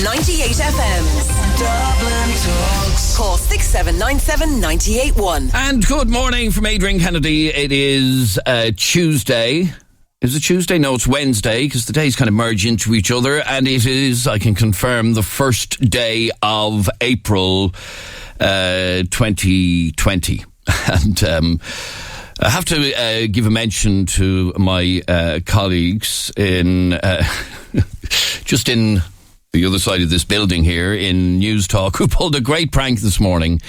98 FM's Dublin Talks. Call 6797 981. And good morning from Adrian Kennedy. It is Tuesday. Is it Tuesday? No, it's Wednesday, because the days kind of merge into each other. And it is, I can confirm, the first day of April 2020. And I have to give a mention to my colleagues in just in the other side of this building here in News Talk, who pulled a great prank this morning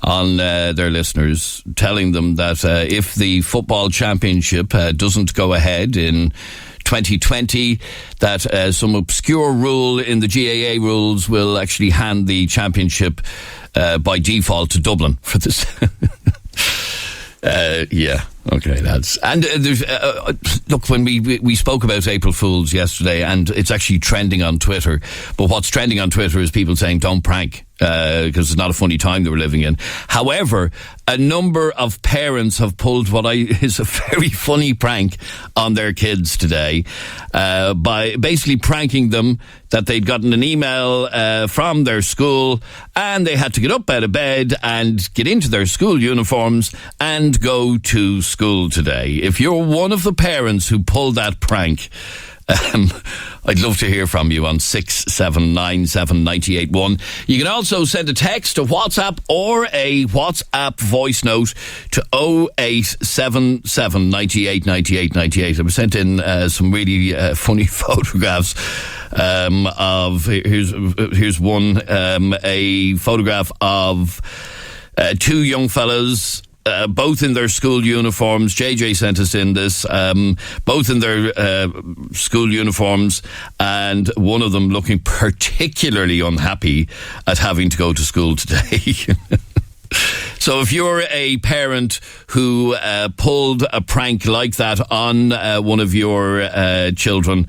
on their listeners, telling them that if the football championship doesn't go ahead in 2020, that some obscure rule in the GAA rules will actually hand the championship by default to Dublin for this. Yeah, okay, lads. And there's look, when we spoke about April Fools yesterday, and it's actually trending on Twitter, but what's trending on Twitter is people saying don't prank, because it's not a funny time that we're living in. However, a number of parents have pulled what is a very funny prank on their kids today, by basically pranking them that they'd gotten an email from their school, and they had to get up out of bed and get into their school uniforms and go to school today. If you're one of the parents who pulled that prank, I'd love to hear from you on 6797 981. You can also send a text, a WhatsApp, or a WhatsApp voice note to 0877 98 98 98. I was sent in some really funny photographs of, here's one, a photograph of two young fellas, both in their school uniforms. JJ sent us in this, both in their school uniforms, and one of them looking particularly unhappy at having to go to school today. So if you're a parent who pulled a prank like that on one of your children,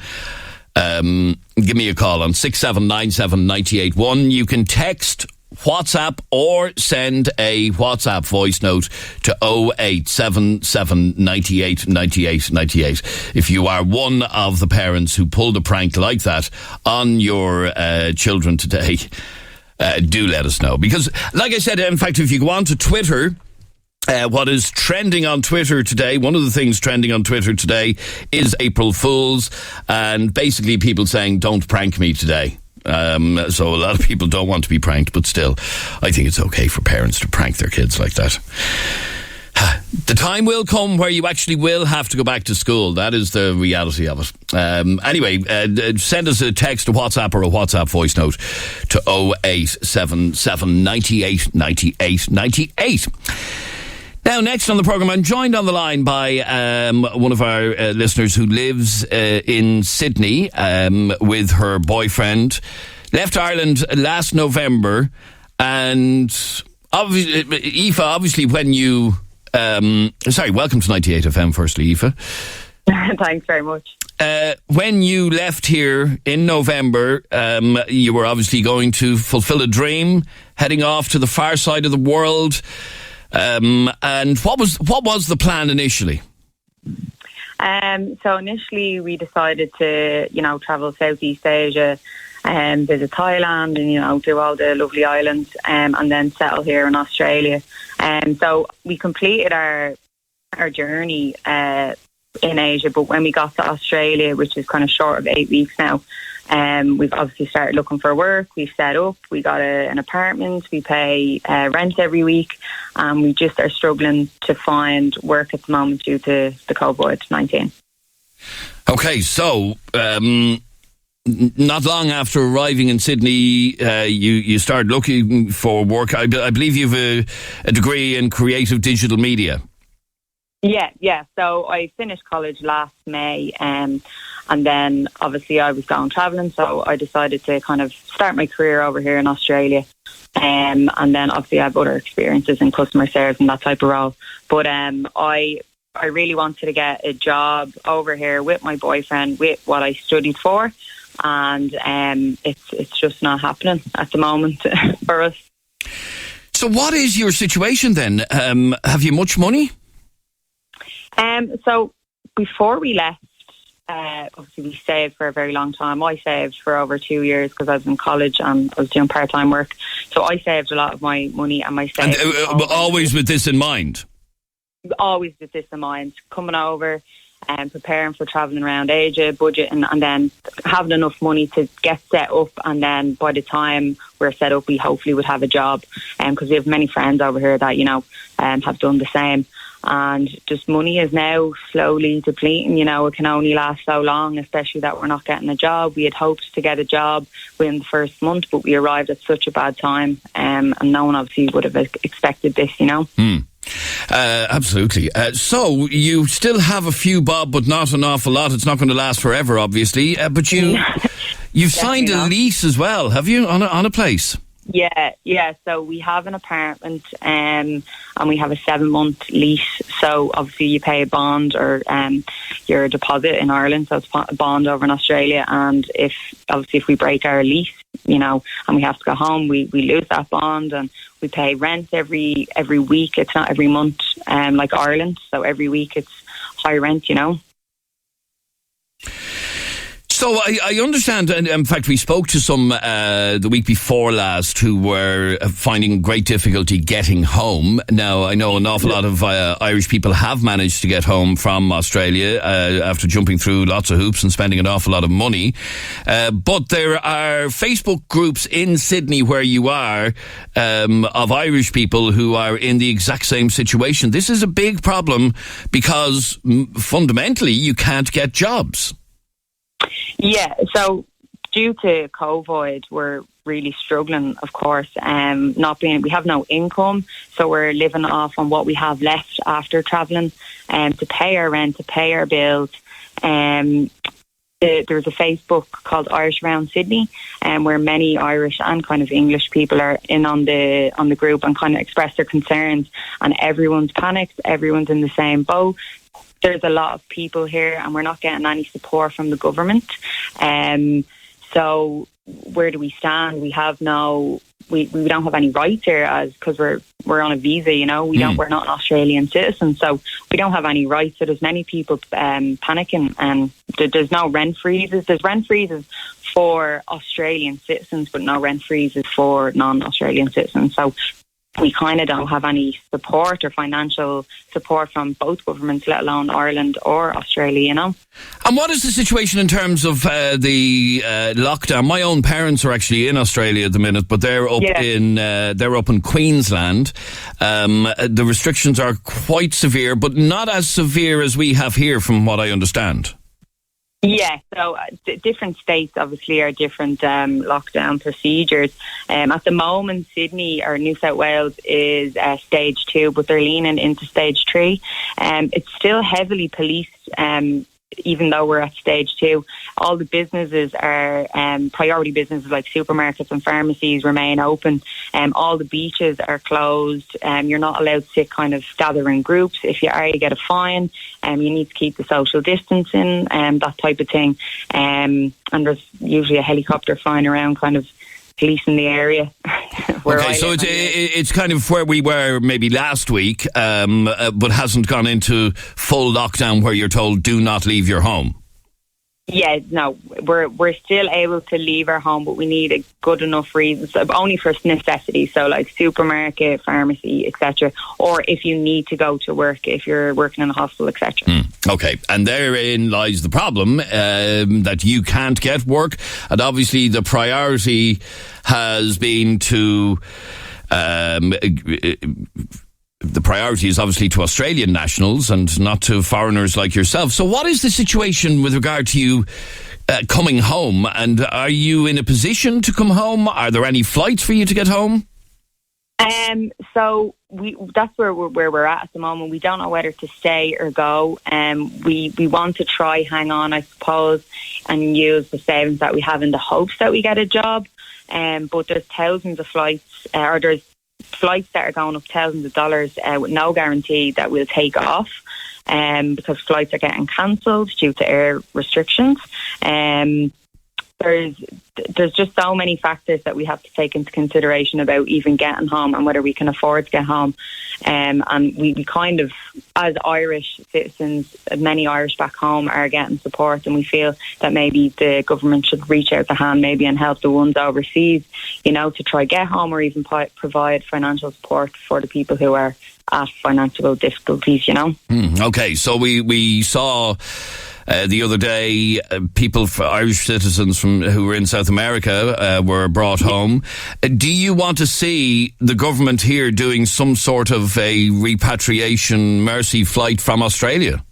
give me a call on 6797 981. You can text, WhatsApp, or send a WhatsApp voice note to 0877 98 98 98. If you are one of the parents who pulled a prank like that on your children today, do let us know. Because, like I said, in fact, if you go on to Twitter, what is trending on Twitter today, one of the things trending on Twitter today is April Fools, and basically people saying, don't prank me today. So a lot of people don't want to be pranked, but still, I think it's okay for parents to prank their kids like that. The time will come where you actually will have to go back to school. That is the reality of it. Anyway, send us a text, a WhatsApp, or a WhatsApp voice note to 0877 98 98 98. Now, next on the programme, I'm joined on the line by one of our listeners who lives in Sydney with her boyfriend. Left Ireland last November, and obviously, Aoife, obviously when you... welcome to 98 FM, firstly, Aoife. Thanks very much. When you left here in November, you were obviously going to fulfil a dream, heading off to the far side of the world. And what was the plan initially? So initially we decided to, travel Southeast Asia and visit Thailand and, do all the lovely islands, and then settle here in Australia. So we completed our journey in Asia, but when we got to Australia, which is kind of short of 8 weeks now, we've obviously started looking for work. We've set up, we got an apartment, we pay rent every week, and we just are struggling to find work at the moment due to the COVID-19. Okay, so not long after arriving in Sydney, you started looking for work. I believe you've a degree in creative digital media. Yeah. So I finished college last May, and then obviously I was going travelling, so I decided to kind of start my career over here in Australia. And then obviously I have other experiences in customer service and that type of role. But I really wanted to get a job over here with my boyfriend, with what I studied for, and it's just not happening at the moment for us. So what is your situation then? Have you much money? So before we left obviously we saved for a very long time. I saved for over 2 years because I was in college and I was doing part-time work. So I saved a lot of my money and my savings. And always with this in mind? Always with this in mind. Coming over and preparing for travelling around Asia, budgeting, and then having enough money to get set up. And then by the time we're set up, we hopefully would have a job. Because we have many friends over here that, have done the same. And just money is now slowly depleting. It can only last so long, especially that we're not getting a job. We had hoped to get a job within the first month, but we arrived at such a bad time. And no one obviously would have expected this, Absolutely. So you still have a few bob, but not an awful lot. It's not going to last forever, obviously. But you've signed a lease as well, have you, on a place? Yeah. So we have an apartment, and we have a 7-month lease. So obviously you pay a bond or your deposit in Ireland. So it's a bond over in Australia. And if we break our lease, and we have to go home, we lose that bond, and we pay rent every week. It's not every month, like Ireland. So every week it's high rent, So I understand, and in fact we spoke to some the week before last who were finding great difficulty getting home. Now I know an awful lot of Irish people have managed to get home from Australia after jumping through lots of hoops and spending an awful lot of money. But there are Facebook groups in Sydney where you are of Irish people who are in the exact same situation. This is a big problem because fundamentally you can't get jobs. Yeah, so due to COVID, we're really struggling, of course. We have no income, so we're living off on what we have left after travelling, to pay our rent, to pay our bills. There's a Facebook called Irish Around Sydney, where many Irish and kind of English people are in on the group and kind of express their concerns. And everyone's panicked. Everyone's in the same boat. There's a lot of people here and we're not getting any support from the government. So where do we stand? We don't have any rights here because we're on a visa, we're not an Australian citizen, so we don't have any rights. So there's many people panicking, and there's no rent freezes. There's rent freezes for Australian citizens, but no rent freezes for non-Australian citizens. So we kind of don't have any support or financial support from both governments, let alone Ireland or Australia, And what is the situation in terms of the lockdown? My own parents are actually in Australia at the minute, but they're up in Queensland. The restrictions are quite severe, but not as severe as we have here, from what I understand. Yeah, so different states obviously are different lockdown procedures. At the moment, Sydney or New South Wales is stage 2, but they're leaning into stage 3. It's still heavily policed, even though we're at stage 2. All the businesses are priority businesses like supermarkets and pharmacies remain open. All the beaches are closed. You're not allowed to kind of gather in groups. If you are, you get a fine. You need to keep the social distancing and that type of thing. And there's usually a helicopter flying around kind of policing the area. Okay, so it's kind of where we were maybe last week, but hasn't gone into full lockdown where you're told do not leave your home. Yeah, no, we're still able to leave our home, but we need a good enough reason, so only for necessities, so like supermarket, pharmacy, etc. Or if you need to go to work, if you're working in a hospital, etc. Okay, and therein lies the problem, that you can't get work, and obviously the priority has been to the priority is obviously to Australian nationals and not to foreigners like yourself. So what is the situation with regard to you coming home? And are you in a position to come home? Are there any flights for you to get home? So that's where we're at the moment. We don't know whether to stay or go. We want to try hang on, I suppose, and use the savings that we have in the hopes that we get a job. But there's thousands of flights, or there's flights that are going up thousands of dollars with no guarantee that we'll take off, because flights are getting cancelled due to air restrictions. there's just so many factors that we have to take into consideration about even getting home and whether we can afford to get home. And we kind of, as Irish citizens, many Irish back home are getting support, and we feel that maybe the government should reach out the hand maybe and help the ones overseas, to try get home, or even provide financial support for the people who are at financial difficulties, Okay, so we saw the other day, people, Irish citizens who were in South America, were brought home. Do you want to see the government here doing some sort of a repatriation mercy flight from Australia?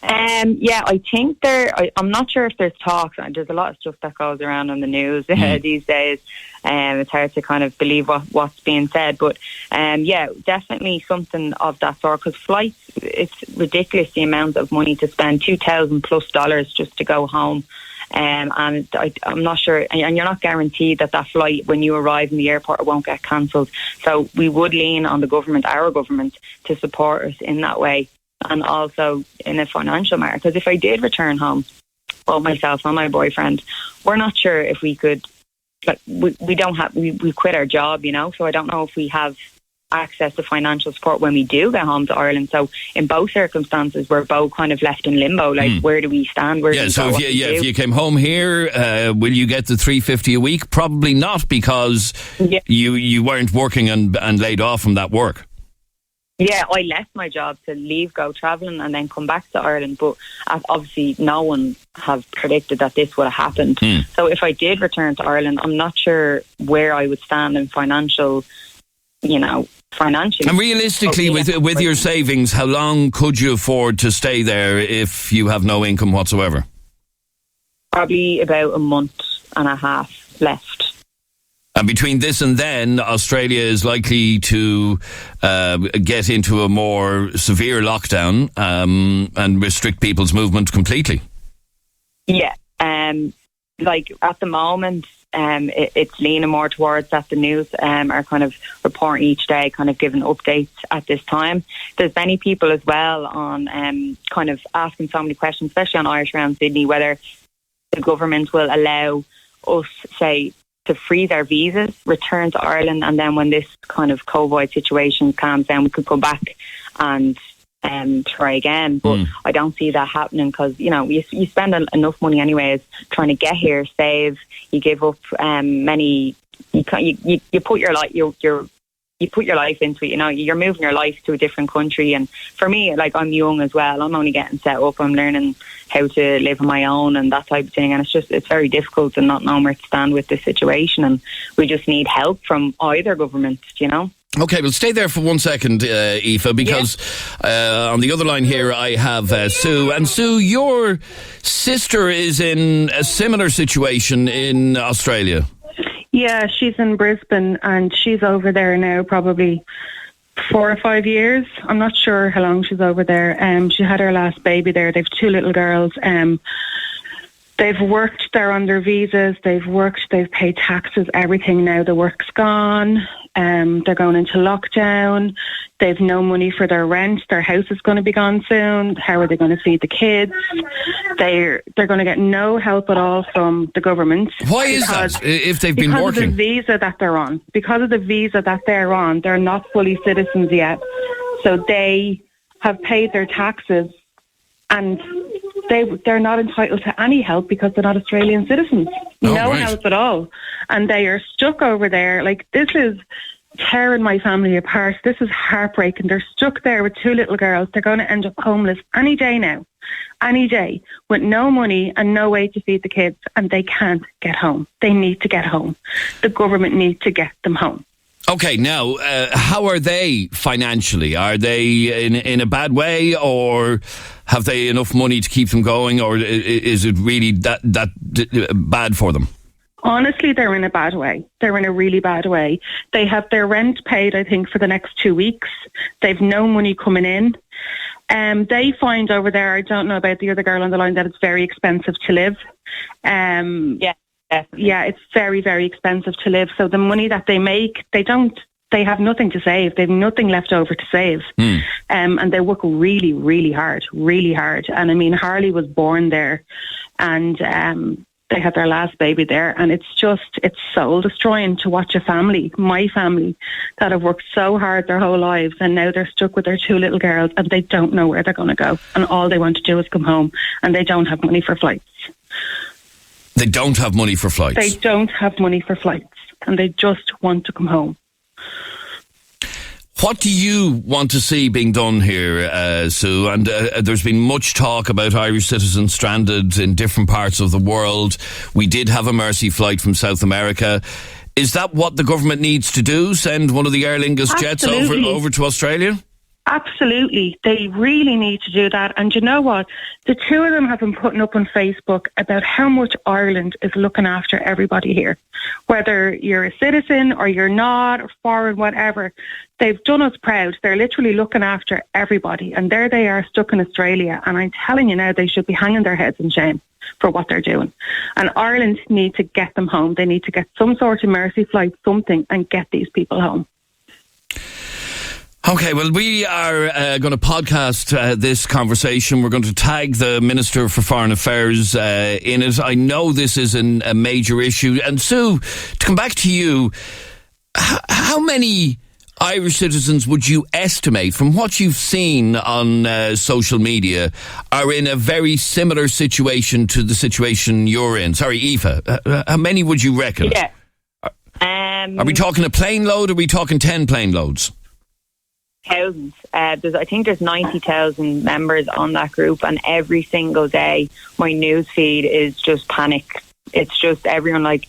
Yeah, I think I'm not sure if there's talks. There's a lot of stuff that goes around on the news these days. It's hard to kind of believe what's being said, but yeah, definitely something of that sort. Because flights, it's ridiculous the amount of money to spend, $2,000+ just to go home. And I'm not sure, and you're not guaranteed that flight when you arrive in the airport won't get cancelled. So we would lean on the government, our government, to support us in that way. And also in a financial matter, because if I did return home, well, myself and my boyfriend, we're not sure if we could. Like, we quit our job, so I don't know if we have access to financial support when we do get home to Ireland. So in both circumstances, we're both kind of left in limbo. Like, where do we stand? If you came home here, will you get the $350 a week? Probably not, because you weren't working and laid off from that work. Yeah, I left my job to go travelling and then come back to Ireland, but obviously no one have predicted that this would have happened. So if I did return to Ireland, I'm not sure where I would stand in financially. And realistically, with your savings, how long could you afford to stay there if you have no income whatsoever? Probably about a month and a half left. And between this and then, Australia is likely to get into a more severe lockdown and restrict people's movement completely. Yeah. Like at the moment, it's leaning more towards that. The news are kind of reporting each day, kind of giving updates at this time. There's many people as well on kind of asking so many questions, especially on Irish Around Sydney, whether the government will allow us, say, to freeze our visas, return to Ireland, and then when this kind of COVID situation calms down, we could go back and try again. But I don't see that happening, because you spend enough money anyways trying to get here, save. You give up many. You put your life. You put your life into it. You're moving your life to a different country. And for me, like, I'm young as well. I'm only getting set up. I'm learning how to live on my own and that type of thing. And it's very difficult and not knowing where to stand with this situation. And we just need help from either government, Okay, well, stay there for 1 second, Aoife, because on the other line here I have Sue. And Sue, your sister is in a similar situation in Australia. Yeah, she's in Brisbane, and she's over there now probably 4 or 5 years. I'm not sure how long she's over there. She had her last baby there. They've 2 little girls. They've worked, they're on their visas, they've paid taxes, everything now. The work's gone. They're going into lockdown. They've no money for their rent. Their house is going to be gone soon. How are they going to feed the kids? They're going to get no help at all from the government. Why is that, if they've been working? Because of the visa that they're on. Because of the visa that they're on, they're not fully citizens yet. So they have paid their taxes, and they're not entitled to any help because they're not Australian citizens. Help at all. And they are stuck over there. Like, this is tearing my family apart. This is heartbreaking. They're stuck there with 2 little girls. They're going to end up homeless any day now. Any day, with no money and no way to feed the kids, and they can't get home. They need to get home. The government needs to get them home. Okay, now, how are they financially? Are they in a bad way, or have they enough money to keep them going, or is it really that bad for them? Honestly, they're in a bad way. They're in a really bad way. They have their rent paid, I think, for the next 2 weeks. They've no money coming in. They find over there, I don't know about the other girl on the line, that it's very expensive to live. Yeah. Definitely. Yeah, it's very, very expensive to live. So the money that they make, they have nothing to save. They have nothing left over to save. And they work really, really hard, really hard. And I mean, Harley was born there, and They had their last baby there, and it's soul destroying to watch a family, my family, that have worked so hard their whole lives, and now they're stuck with their 2 little girls, and they don't know where they're going to go, and all they want to do is come home, and they don't have money for flights. They don't have money for flights? They don't have money for flights, and they just want to come home. What do you want to see being done here, Sue? And there's been much talk about Irish citizens stranded in different parts of the world. We did have a Mercy flight from South America. Is that what the government needs to do? Send one of the Aer Lingus jets over to Australia? Absolutely. They really need to do that. And you know what? The two of them have been putting up on Facebook about how much Ireland is looking after everybody here. Whether you're a citizen or you're not, or foreign, whatever, they've done us proud. They're literally looking after everybody. And there they are stuck in Australia. And I'm telling you now, they should be hanging their heads in shame for what they're doing. And Ireland need to get them home. They need to get some sort of Mercy flight, something, and get these people home. Okay, well, we are going to podcast this conversation. We're going to tag the Minister for Foreign Affairs in it. I know this is a major issue. And Sue, to come back to you, how many Irish citizens would you estimate, from what you've seen on social media, are in a very similar situation to the situation you're in? Sorry, Aoife, how many would you reckon? Yeah. Are we talking a plane load, or are we talking 10 plane loads? Thousands. I think there's 90,000 members on that group, and every single day my news feed is just panic. It's just everyone's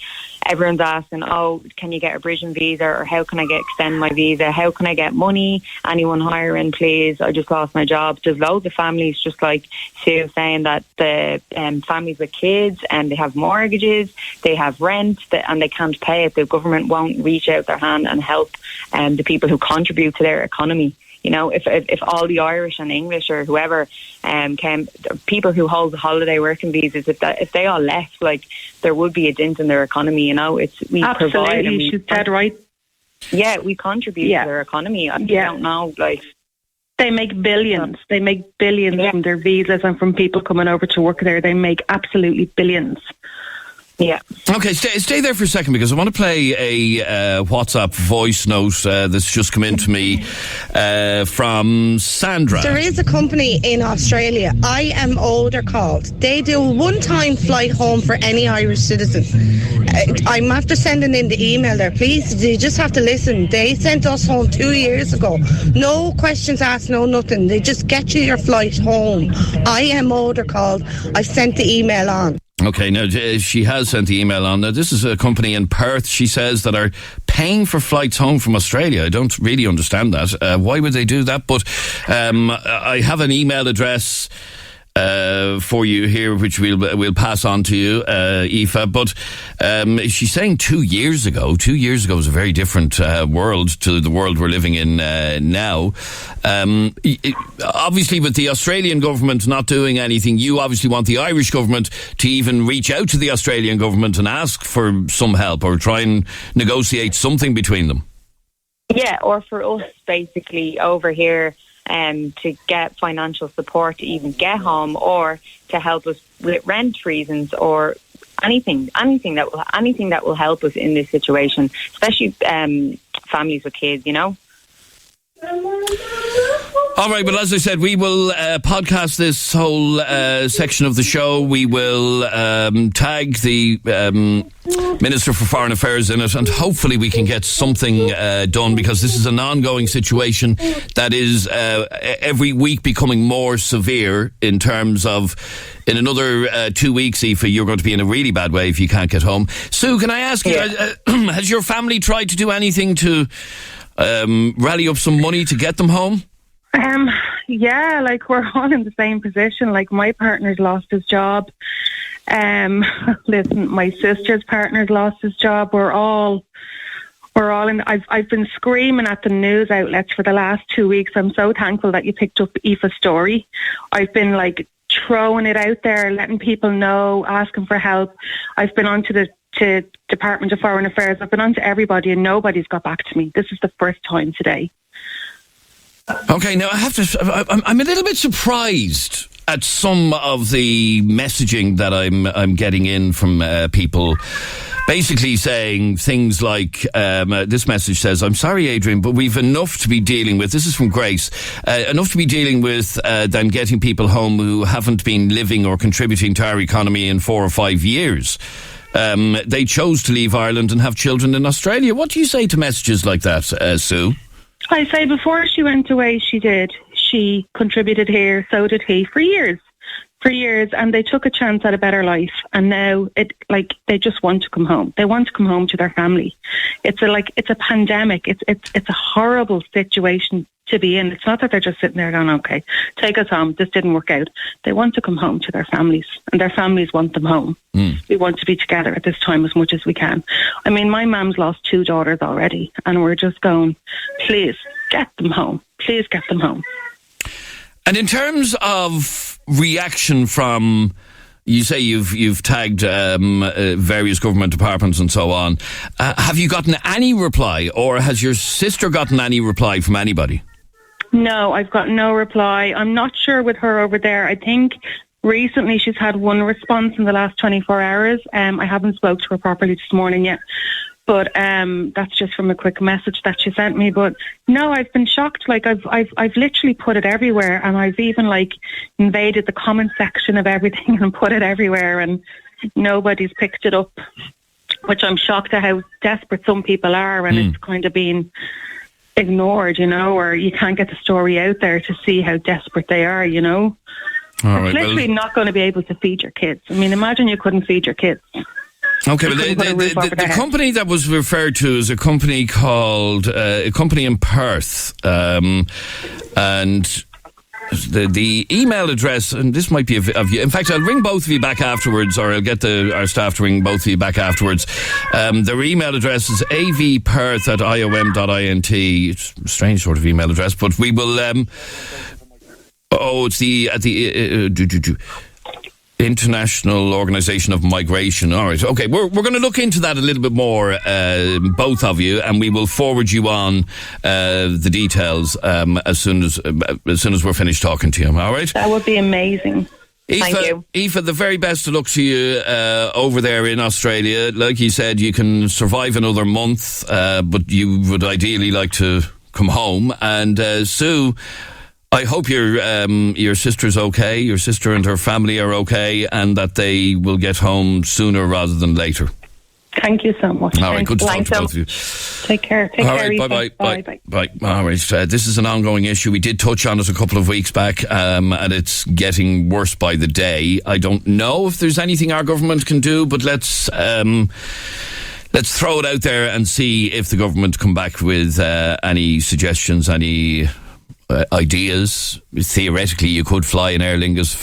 asking, oh, can you get a bridging visa, or how can I extend my visa? How can I get money? Anyone hiring, please? I just lost my job. There's loads of families, just like Sue saying, that the families with kids, and they have mortgages, they have rent, and they can't pay it. The government won't reach out their hand and help the people who contribute to their economy. You know, if all the Irish and English or whoever came, people who hold the holiday working visas, if they all left, there would be a dent in their economy. You know, we absolutely provide. She's dead right. Yeah, we contribute to their economy. I don't know, they make billions. They make billions from their visas and from people coming over to work there. They make absolutely billions. Yeah. Okay, stay there for a second, because I want to play a WhatsApp voice note that's just come in to me from Sandra. There is a company in Australia, I Am Older called. They do a one-time flight home for any Irish citizen. I'm after sending in the email there. Please, you just have to listen. They sent us home 2 years ago. No questions asked, no nothing. They just get you your flight home. I Am Older called. I've sent the email on. Okay, now she has sent the email on. Now, this is a company in Perth, she says, that are paying for flights home from Australia. I don't really understand that. Why would they do that? But I have an email address for you here, which we'll pass on to you, Aoife. But she's saying 2 years ago. 2 years ago was a very different world to the world we're living in now. Obviously, with the Australian government not doing anything, you obviously want the Irish government to even reach out to the Australian government and ask for some help, or try and negotiate something between them. Yeah, or for us, basically, over here, to get financial support to even get home, or to help us with rent reasons, or anything that will help us in this situation, especially families with kids, you know. All right, well, as I said, we will podcast this whole section of the show. We will tag the Minister for Foreign Affairs in it, and hopefully we can get something done, because this is an ongoing situation that is every week becoming more severe, in terms of, in another 2 weeks, Aoife, you're going to be in a really bad way if you can't get home. Sue, can I ask you, has your family tried to do anything to rally up some money to get them home? Yeah, we're all in the same position. My partner's lost his job. Listen, my sister's partner's lost his job. We're all in. I've been screaming at the news outlets for the last 2 weeks. I'm so thankful that you picked up Aoife's story. I've been throwing it out there, letting people know, asking for help. I've been on to the Department of Foreign Affairs. I've been on to everybody, and nobody's got back to me. This is the first time today. Okay, now I have to. I'm a little bit surprised. at some of the messaging that I'm getting in from people, basically saying things like, this message says, "I'm sorry, Adrian, but we've enough to be dealing with." This is from Grace. Enough to be dealing with than getting people home who haven't been living or contributing to our economy in 4 or 5 years. They chose to leave Ireland and have children in Australia. What do you say to messages like that, Sue? I say before she went away, she did. She contributed here, so did he, for years, and they took a chance at a better life. And now they just want to come home. They want to come home to their family. It's a pandemic. It's a horrible situation to be in. It's not that they're just sitting there going, "Okay, take us home. This didn't work out." They want to come home to their families, and their families want them home. We want to be together at this time as much as we can. I mean, my mum's lost 2 daughters already, and we're just going, please get them home. Please get them home. And in terms of reaction from, you say you've tagged various government departments and so on. Have you gotten any reply, or has your sister gotten any reply from anybody? No, I've got no reply. I'm not sure with her over there. I think recently she's had one response in the last 24 hours. I haven't spoke to her properly this morning yet. But that's just from a quick message that she sent me. But no, I've been shocked. Like I've literally put it everywhere, and I've even invaded the comment section of everything and put it everywhere, and nobody's picked it up. Which I'm shocked at how desperate some people are, and it's kind of been ignored, or you can't get the story out there to see how desperate they are, All right, it's literally not going to be able to feed your kids. I mean, imagine you couldn't feed your kids. Okay, but the company that was referred to is a company called a company in Perth, and the email address, and this might be of you. In fact, I'll ring both of you back afterwards, or I'll get our staff to ring both of you back afterwards. Their email address is avperth@iom.int. It's a strange sort of email address, but we will. It's the International Organisation of Migration. All right, okay, we're going to look into that a little bit more, both of you, and we will forward you on the details as soon as we're finished talking to you. All right, that would be amazing. Thank you, Aoife. The very best of luck to you over there in Australia. Like you said, you can survive another month, but you would ideally like to come home. And Sue, I hope your sister's okay, your sister and her family are okay, and that they will get home sooner rather than later. Thank you so much. All right, good to talk to both of you. Take care. All right, bye. All right, this is an ongoing issue. We did touch on it a couple of weeks back, and it's getting worse by the day. I don't know if there's anything our government can do, but let's throw it out there and see if the government come back with any suggestions, any ideas. Theoretically, you could fly an Aer Lingus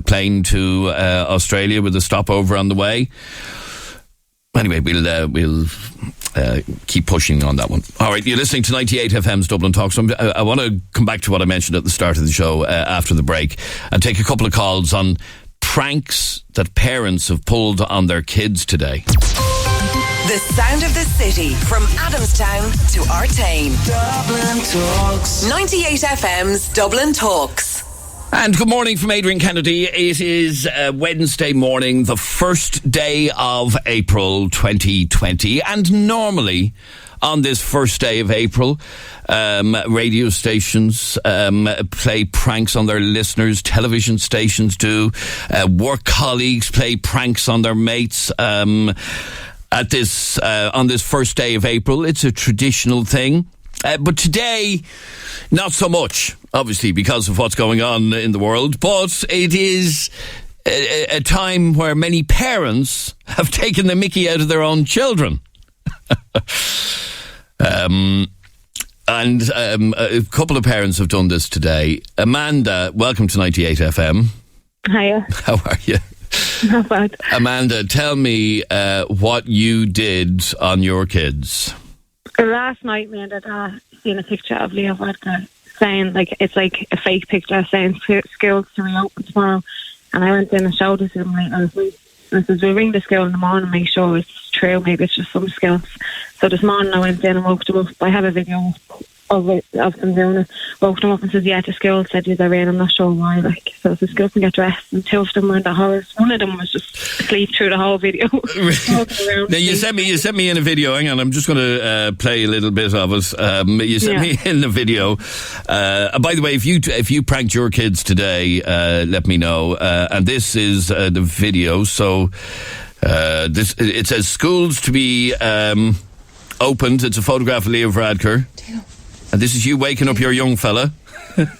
plane to Australia with a stopover on the way. Anyway, we'll keep pushing on that one. All right, you're listening to 98 FM's Dublin Talk. So I want to come back to what I mentioned at the start of the show after the break and take a couple of calls on pranks that parents have pulled on their kids today. The sound of the city from Adamstown to Artane. Dublin Talks. 98 FM's Dublin Talks. And good morning from Adrian Kennedy. It is Wednesday morning, the first day of April 2020. And normally on this first day of April, radio stations play pranks on their listeners. Television stations do. Work colleagues play pranks on their mates. On this first day of April. It's a traditional thing. But today, not so much, obviously, because of what's going on in the world. But it is a time where many parents have taken the mickey out of their own children. And a couple of parents have done this today. Amanda, welcome to 98 FM. Hiya. How are you? Not bad. Amanda, tell me what you did on your kids. Last night, me and Dad seen a picture of Leo Vodka saying, it's like a fake picture saying schools to reopen tomorrow. And I went in and showed it to him later. I said, we'll ring the school in the morning and make sure it's true. Maybe it's just some skills. So this morning I went in and woke them up. I have a video of them doing it. Woke them up and says, yeah, the school said they're in, I'm not sure why. Like, so the school can get dressed, and 2 of them were in the horrors. One of them was just asleep through the whole video. Now you sent me in a video. Hang on, I'm just going to play a little bit of it. You sent me in the video. By the way, if you pranked your kids today, let me know. And this is the video. So it says schools to be opened. It's a photograph of Leo Varadkar. And this is you waking up your young fella.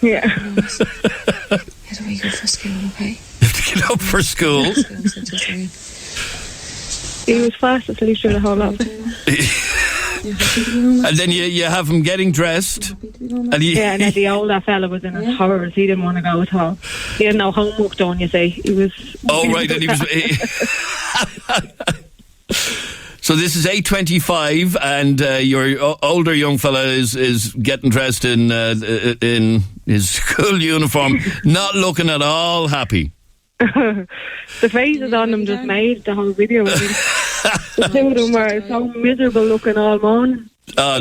Yeah. You have to wake up for school, okay? You have to get up for school. He was fast asleep through the whole lot. And then you have him getting dressed. And and then the older fella was in his horrors. He didn't want to go at all. He had no homework done, you see. He was... Oh, right, and he was... So this is 8:25, and your older young fella is getting dressed in his school uniform, not looking at all happy. The faces on them just made the whole video. The 2 of them were so miserable looking all morning. Oh,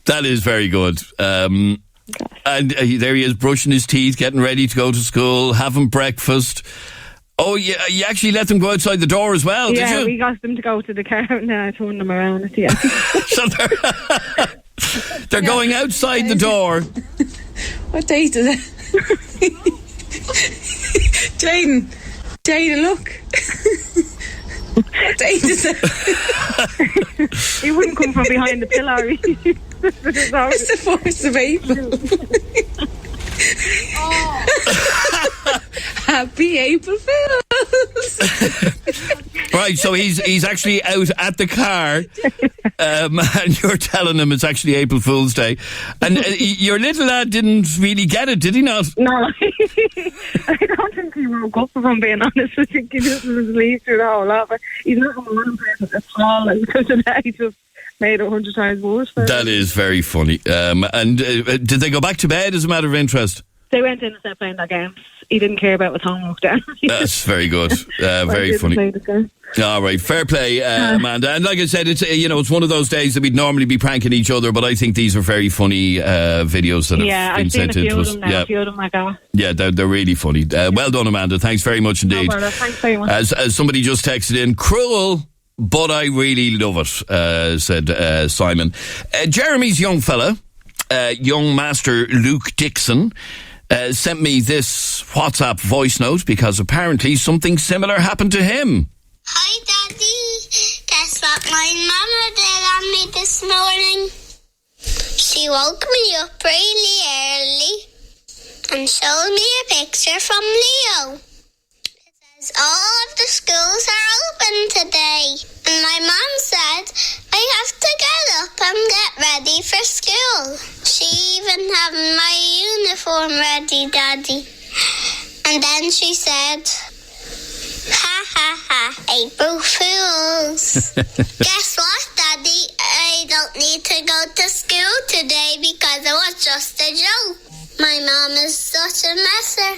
that is very good. And there he is, brushing his teeth, getting ready to go to school, having breakfast. Oh, yeah, you actually let them go outside the door as well, did you? Yeah, we got them to go to the car and I turned them around at the end. So they're going outside the door. What date is it? Jaden, look. What date is it? He wouldn't come from behind the pillar. It's the 4th of April. Happy April Fools. Right, so he's actually out at the car, and you're telling him it's actually April Fool's Day. And your little lad didn't really get it, did he not? No, I don't think he woke up, if I'm being honest. I think he just was asleep through the whole lot. But he's not a morning person at all, and today just made it 100 times worse. That is very funny. And did they go back to bed as a matter of interest? They went in and started playing their games. He didn't care about his homework then. That's very good. Very funny. All right, fair play, Amanda. And like I said, it's one of those days that we'd normally be pranking each other, but I think these are very funny videos that have been sent in to us. A few of them, like that. Yeah, they're really funny. Well done, Amanda. Thanks very much indeed. No bother. Thanks very much. As somebody just texted in, cruel, but I really love it, said Simon. Jeremy's young fella, young master Luke Dixon, sent me this WhatsApp voice note because apparently something similar happened to him. Hi, Daddy. Guess what my mama did on me this morning? She woke me up really early and showed me a picture from Leo. It says all of the schools are open today. And my mom said I have to get up and get ready for school. She even had my uniform ready, Daddy. And then she said, ha ha ha, April Fools. Guess what, Daddy? I don't need to go to school today because it was just a joke. My mom is such a messer.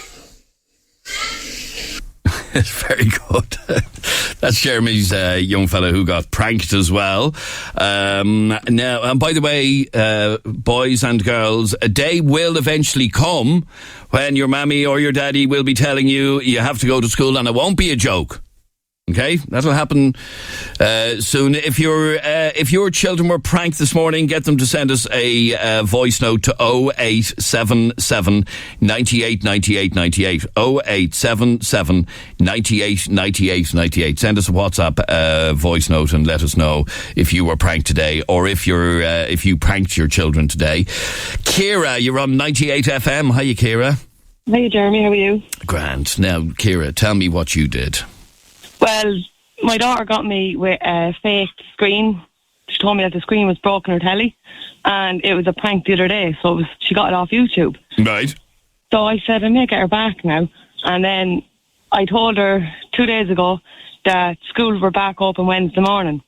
Very good. That's Jeremy's young fella who got pranked as well. Now, and by the way, boys and girls, a day will eventually come when your mammy or your daddy will be telling you have to go to school, and it won't be a joke. Okay, that'll happen soon. If your children were pranked this morning, get them to send us a voice note to 0877 98 98 98. 0877 98 98 98. Send us a WhatsApp voice note and let us know if you were pranked today, or if you pranked your children today. Ciara, you're on 98 FM. Hiya, Ciara. Hey, Jeremy, how are you? Grand. Now, Ciara, tell me what you did. Well, my daughter got me with a fake screen. She told me that the screen was broken, her telly, and it was a prank the other day, so she got it off YouTube. Right. So I said, I may get her back now. And then I told her 2 days ago that schools were back open Wednesday morning.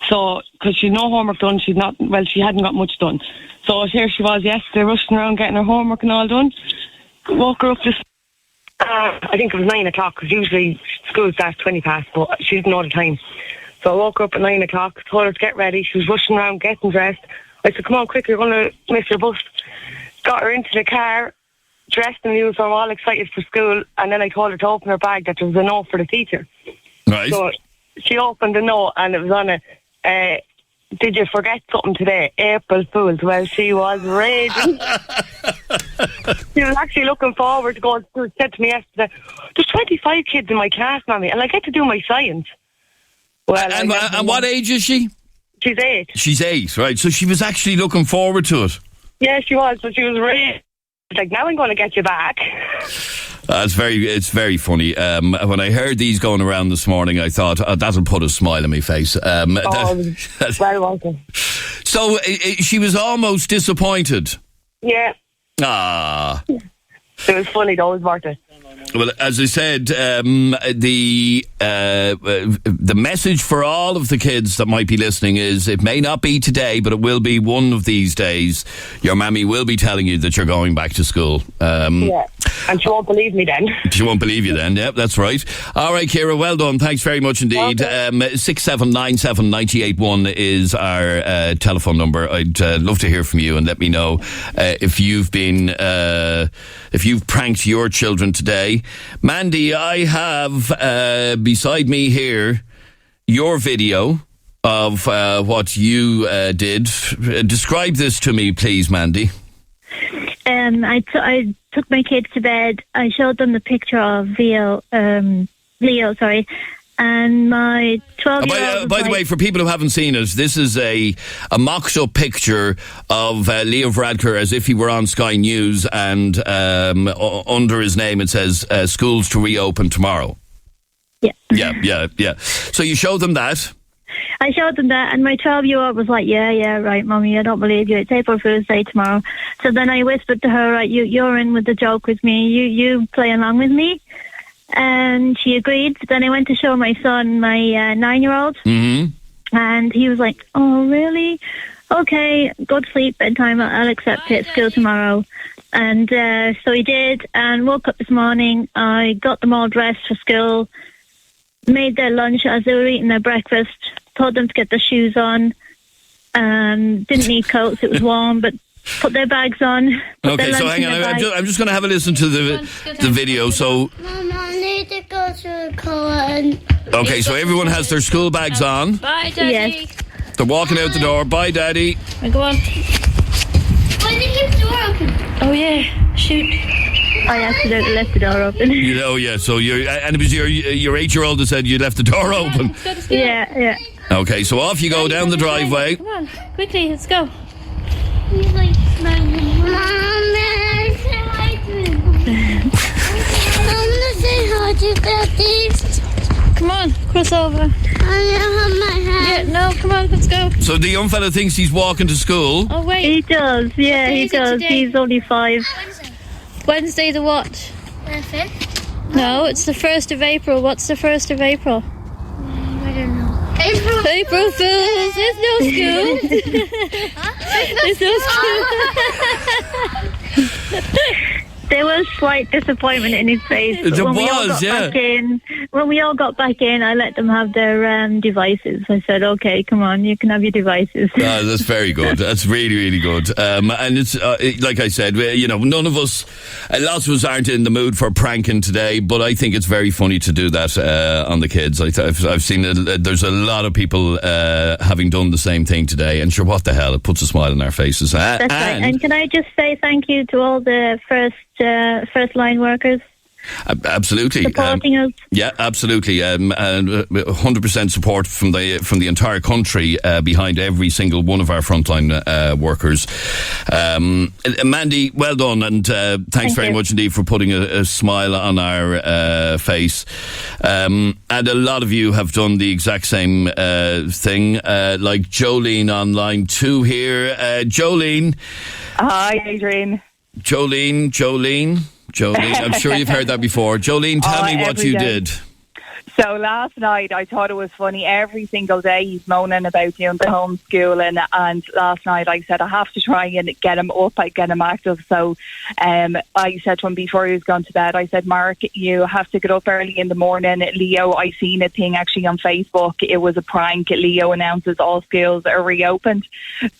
So, because she'd no homework done, she hadn't got much done. So here she was yesterday, rushing around getting her homework and all done. Woke her up this... I think it was 9 o'clock, because usually school starts 20 past, but she didn't know the time. So So I woke her up at 9 o'clock, told her to get ready. She was rushing around getting dressed. I said, come on, quick, you're going to miss your bus. Got her into the car, dressed in uniform, all excited for school, and then I told her to open her bag that there was a note for the teacher. Right. So she opened the note and it was on it, did you forget something today? April Fools. Well, she was raging. She was actually looking forward to going to school. She said to me yesterday, there's 25 kids in my class, Mommy, and I get to do my science. Well, and what age is she? She's 8. She's 8, right. So she was actually looking forward to it. Yeah, she was, but she was raging. Like, now I'm going to get you back. It's very funny. When I heard these going around this morning, I thought, that'll put a smile on my face. Very welcome. So she was almost disappointed. Yeah. Ah. It was funny though, it was worth it. Well, as I said, the message for all of the kids that might be listening is it may not be today, but it will be one of these days. Your mammy will be telling you that you're going back to school. Yeah, and she won't believe me then. She won't believe you then, yeah, that's right. All right, Ciara, well done. Thanks very much indeed. Okay. 6797 981 is our telephone number. I'd love to hear from you and let me know if you've been... if you've pranked your children today. Mandy, I have beside me here your video of what you did. Describe this to me, please, Mandy. I took my kids to bed. I showed them the picture of Leo, and my 12-year-old... By the way, for people who haven't seen it, this is a mocked-up picture of Leo Varadkar as if he were on Sky News, and under his name it says, schools to reopen tomorrow. Yeah. Yeah. So you showed them that? I showed them that, and my 12-year-old was like, yeah, right, Mummy, I don't believe you. It's April Fool's Day tomorrow. So then I whispered to her, right, you're in with the joke with me. You play along with me. And she agreed. Then I went to show my son, my 9-year-old, and he was like, "Oh, really? Okay, go to sleep, bedtime. I'll accept it. School tomorrow." And so he did. And woke up this morning. I got them all dressed for school. Made their lunch as they were eating their breakfast. Told them to get their shoes on. Didn't need coats. It was warm, but. Put their bags on. Okay, so hang on. I'm just going to have a listen to the video. So, Mom, I need to go to the car. Okay, so everyone has their school bags on. Bye, Daddy. Yes. They're walking out the door. Bye, Daddy. Go on. Why did you keep the door open? Oh yeah, shoot. I accidentally left the door open. Yeah. So and it was your 8-year-old that said you left the door open. Yeah. Okay, so off you go down the driveway. Come on, quickly, let's go. He's like smiling. Mom, I want to say hi to Daddy. Come on, cross over. I don't have my hand. Yeah, no, come on, let's go. So the young fella thinks he's walking to school. Oh, wait. He does, yeah, he does. He's only 5. Wednesday the what? The 5th? No, it's the 1st of April. What's the 1st of April? I don't know. April Fools. There's no school. There's no school. There was slight disappointment in his face. There was, yeah. When we all got back in, I let them have their devices. I said, okay, come on, you can have your devices. That's very good. That's really, really good. And it's, like I said, none of us, lots of us aren't in the mood for pranking today, but I think it's very funny to do that on the kids. I've seen there's a lot of people having done the same thing today, and sure, what the hell, it puts a smile on our faces. That's right. And can I just say thank you to all the first line workers? Absolutely, supporting us. Yeah, absolutely, and 100% support from the entire country behind every single one of our frontline workers. Mandy, well done, and thanks very much indeed for putting a smile on our face. And a lot of you have done the exact same thing, like Jolene on line 2 here. Jolene. Hi, Adrian. Jolene, I'm sure you've heard that before. Jolene, tell me what you did. So last night I thought it was funny. Every single day he's moaning about doing the homeschooling, and last night I said I have to try and get him up, I get him active. So I said to him before he was going to bed, I said, Mark, you have to get up early in the morning. Leo, I seen a thing actually on Facebook. It was a prank. Leo announces all schools are reopened.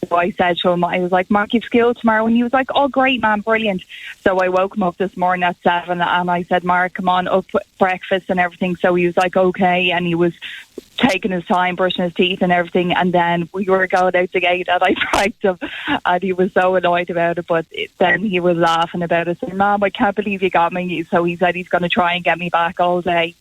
So I said to him, I was like, Mark, you've school tomorrow? And he was like, oh great man, brilliant. So I woke him up this morning at 7 and I said, Mark, come on up, breakfast and everything. So he was like, okay, and he was taking his time, brushing his teeth and everything, and then we were going out the gate and I pranked him and he was so annoyed about it, but then he was laughing about it, saying, Mom, I can't believe you got me. So he said he's going to try and get me back all day.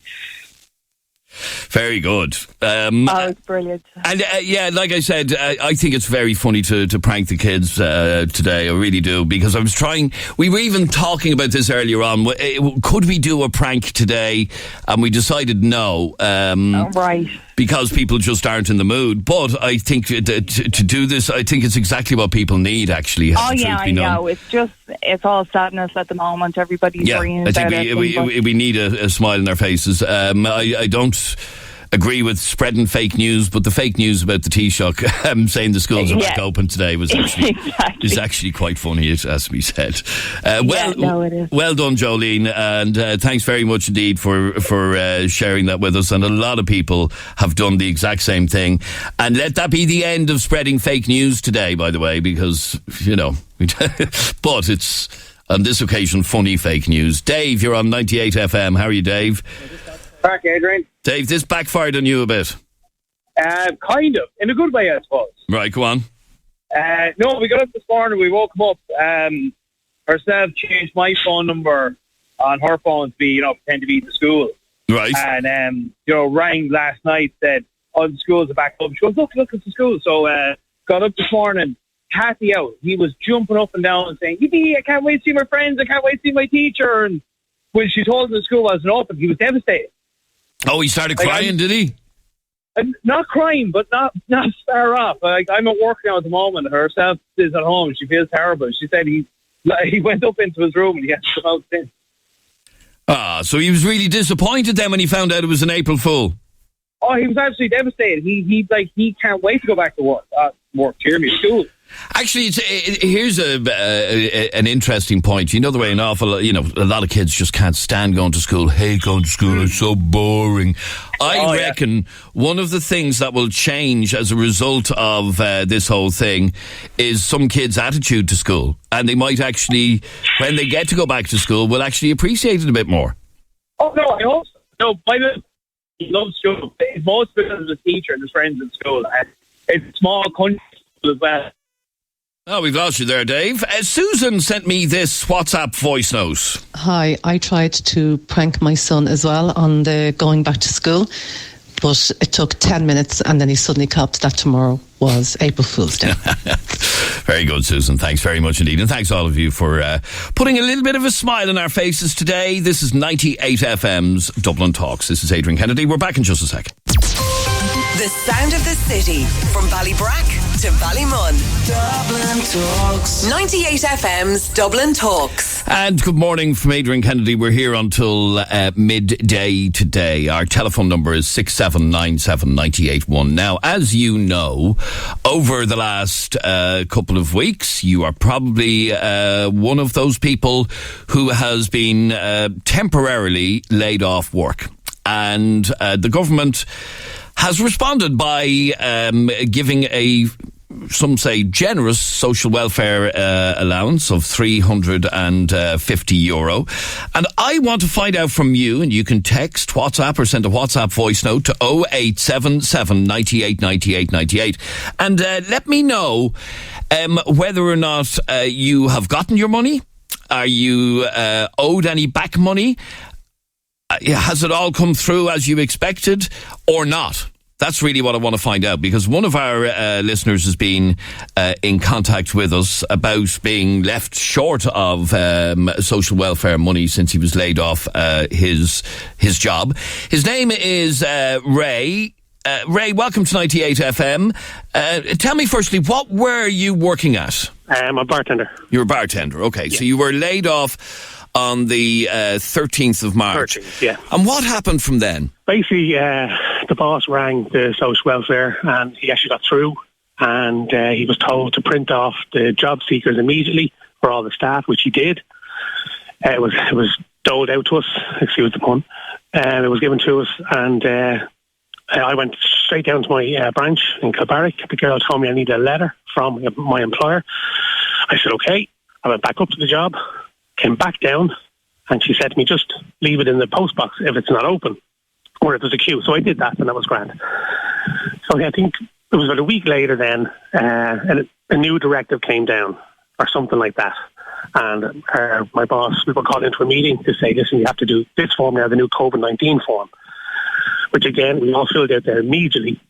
Very good. It's brilliant. And yeah, like I said, I think it's very funny to prank the kids today. I really do, because I was trying. We were even talking about this earlier on. Could we do a prank today? And we decided no. Right. Because people just aren't in the mood. But I think to do this, I think it's exactly what people need, actually. Oh, yeah, I know. It's all sadness at the moment. Everybody's worrying about it. We need a smile on our faces. I don't agree with spreading fake news, but the fake news about the Taoiseach saying the schools are back open today was actually is actually quite funny, it has to be said. It is. Well done, Jolene, and thanks very much indeed for sharing that with us. And a lot of people have done the exact same thing. And let that be the end of spreading fake news today, by the way, because, but it's, on this occasion, funny fake news. Dave, you're on 98 FM. How are you, Dave? Back, Adrian. Dave, this backfired on you a bit. Kind of. In a good way, I suppose. Right, go on. No, we got up this morning, we woke him up. Herself changed my phone number on her phone to be, pretend to be the school. Right. And, rang last night, said, oh, the schools are back up. She goes, look, it's the school. So, got up this morning, Cathy out. He was jumping up and down and saying, yippee, I can't wait to see my friends, I can't wait to see my teacher. And when she told him the school wasn't open, he was devastated. Oh, he started crying, did he? Not crying, but not far off. I'm at work now at the moment. Herself is at home. She feels terrible. She said he went up into his room and he had to come out since. Ah, so he was really disappointed then when he found out it was an April Fool. Oh, he was absolutely devastated. He can't wait to go back to work. School. Actually, here's an interesting point. You know the way a lot of kids just can't stand going to school. Hate going to school. It's so boring. I reckon one of the things that will change as a result of this whole thing is some kids' attitude to school, and they might actually, when they get to go back to school, will actually appreciate it a bit more. Oh no, I hope so. No, he loves school. It's most because of his teacher and his friends in school. And it's a small country as well. Oh, we've lost you there, Dave. Susan sent me this WhatsApp voice note. Hi, I tried to prank my son as well on the going back to school, but it took 10 minutes and then he suddenly copped that tomorrow was April Fool's Day. Very good, Susan. Thanks very much indeed. And thanks all of you for putting a little bit of a smile on our faces today. This is 98 FM's Dublin Talks. This is Adrian Kennedy. We're back in just a second. The sound of the city from Ballybrack to Ballymun. Dublin Talks. 98 FM's Dublin Talks. And good morning from Adrian Kennedy. We're here until midday today. Our telephone number is 6797981. Now, as you know, over the last couple of weeks, you are probably one of those people who has been temporarily laid off work. And the government has responded by giving some say generous social welfare allowance of €350. And I want to find out from you, and you can text, WhatsApp, or send a WhatsApp voice note to 0877 98 98 98. And let me know whether or not you have gotten your money. Are you owed any back money? Has it all come through as you expected or not? That's really what I want to find out, because one of our listeners has been in contact with us about being left short of social welfare money since he was laid off his job. His name is Ray. Ray, welcome to 98 FM. Tell me firstly, what were you working at? I'm a bartender. You're a bartender, okay. So you were laid off on the 13th of March. 13th, yeah. And what happened from then? Basically, the boss rang the social welfare and he actually got through, and he was told to print off the job seekers immediately for all the staff, which he did. It was doled out to us, excuse the pun. It was given to us, and I went straight down to my branch in Kilbarrack. The girl told me I needed a letter from my employer. I said, okay. I went back up to the job, came back down, and she said to me, just leave it in the post box if it's not open or if there's a queue. So I did that, and that was grand. So I think it was about a week later then, a new directive came down or something like that. And my boss, we were called into a meeting to say, listen, you have to do this form now, the new COVID-19 form, which again, we all filled out there immediately,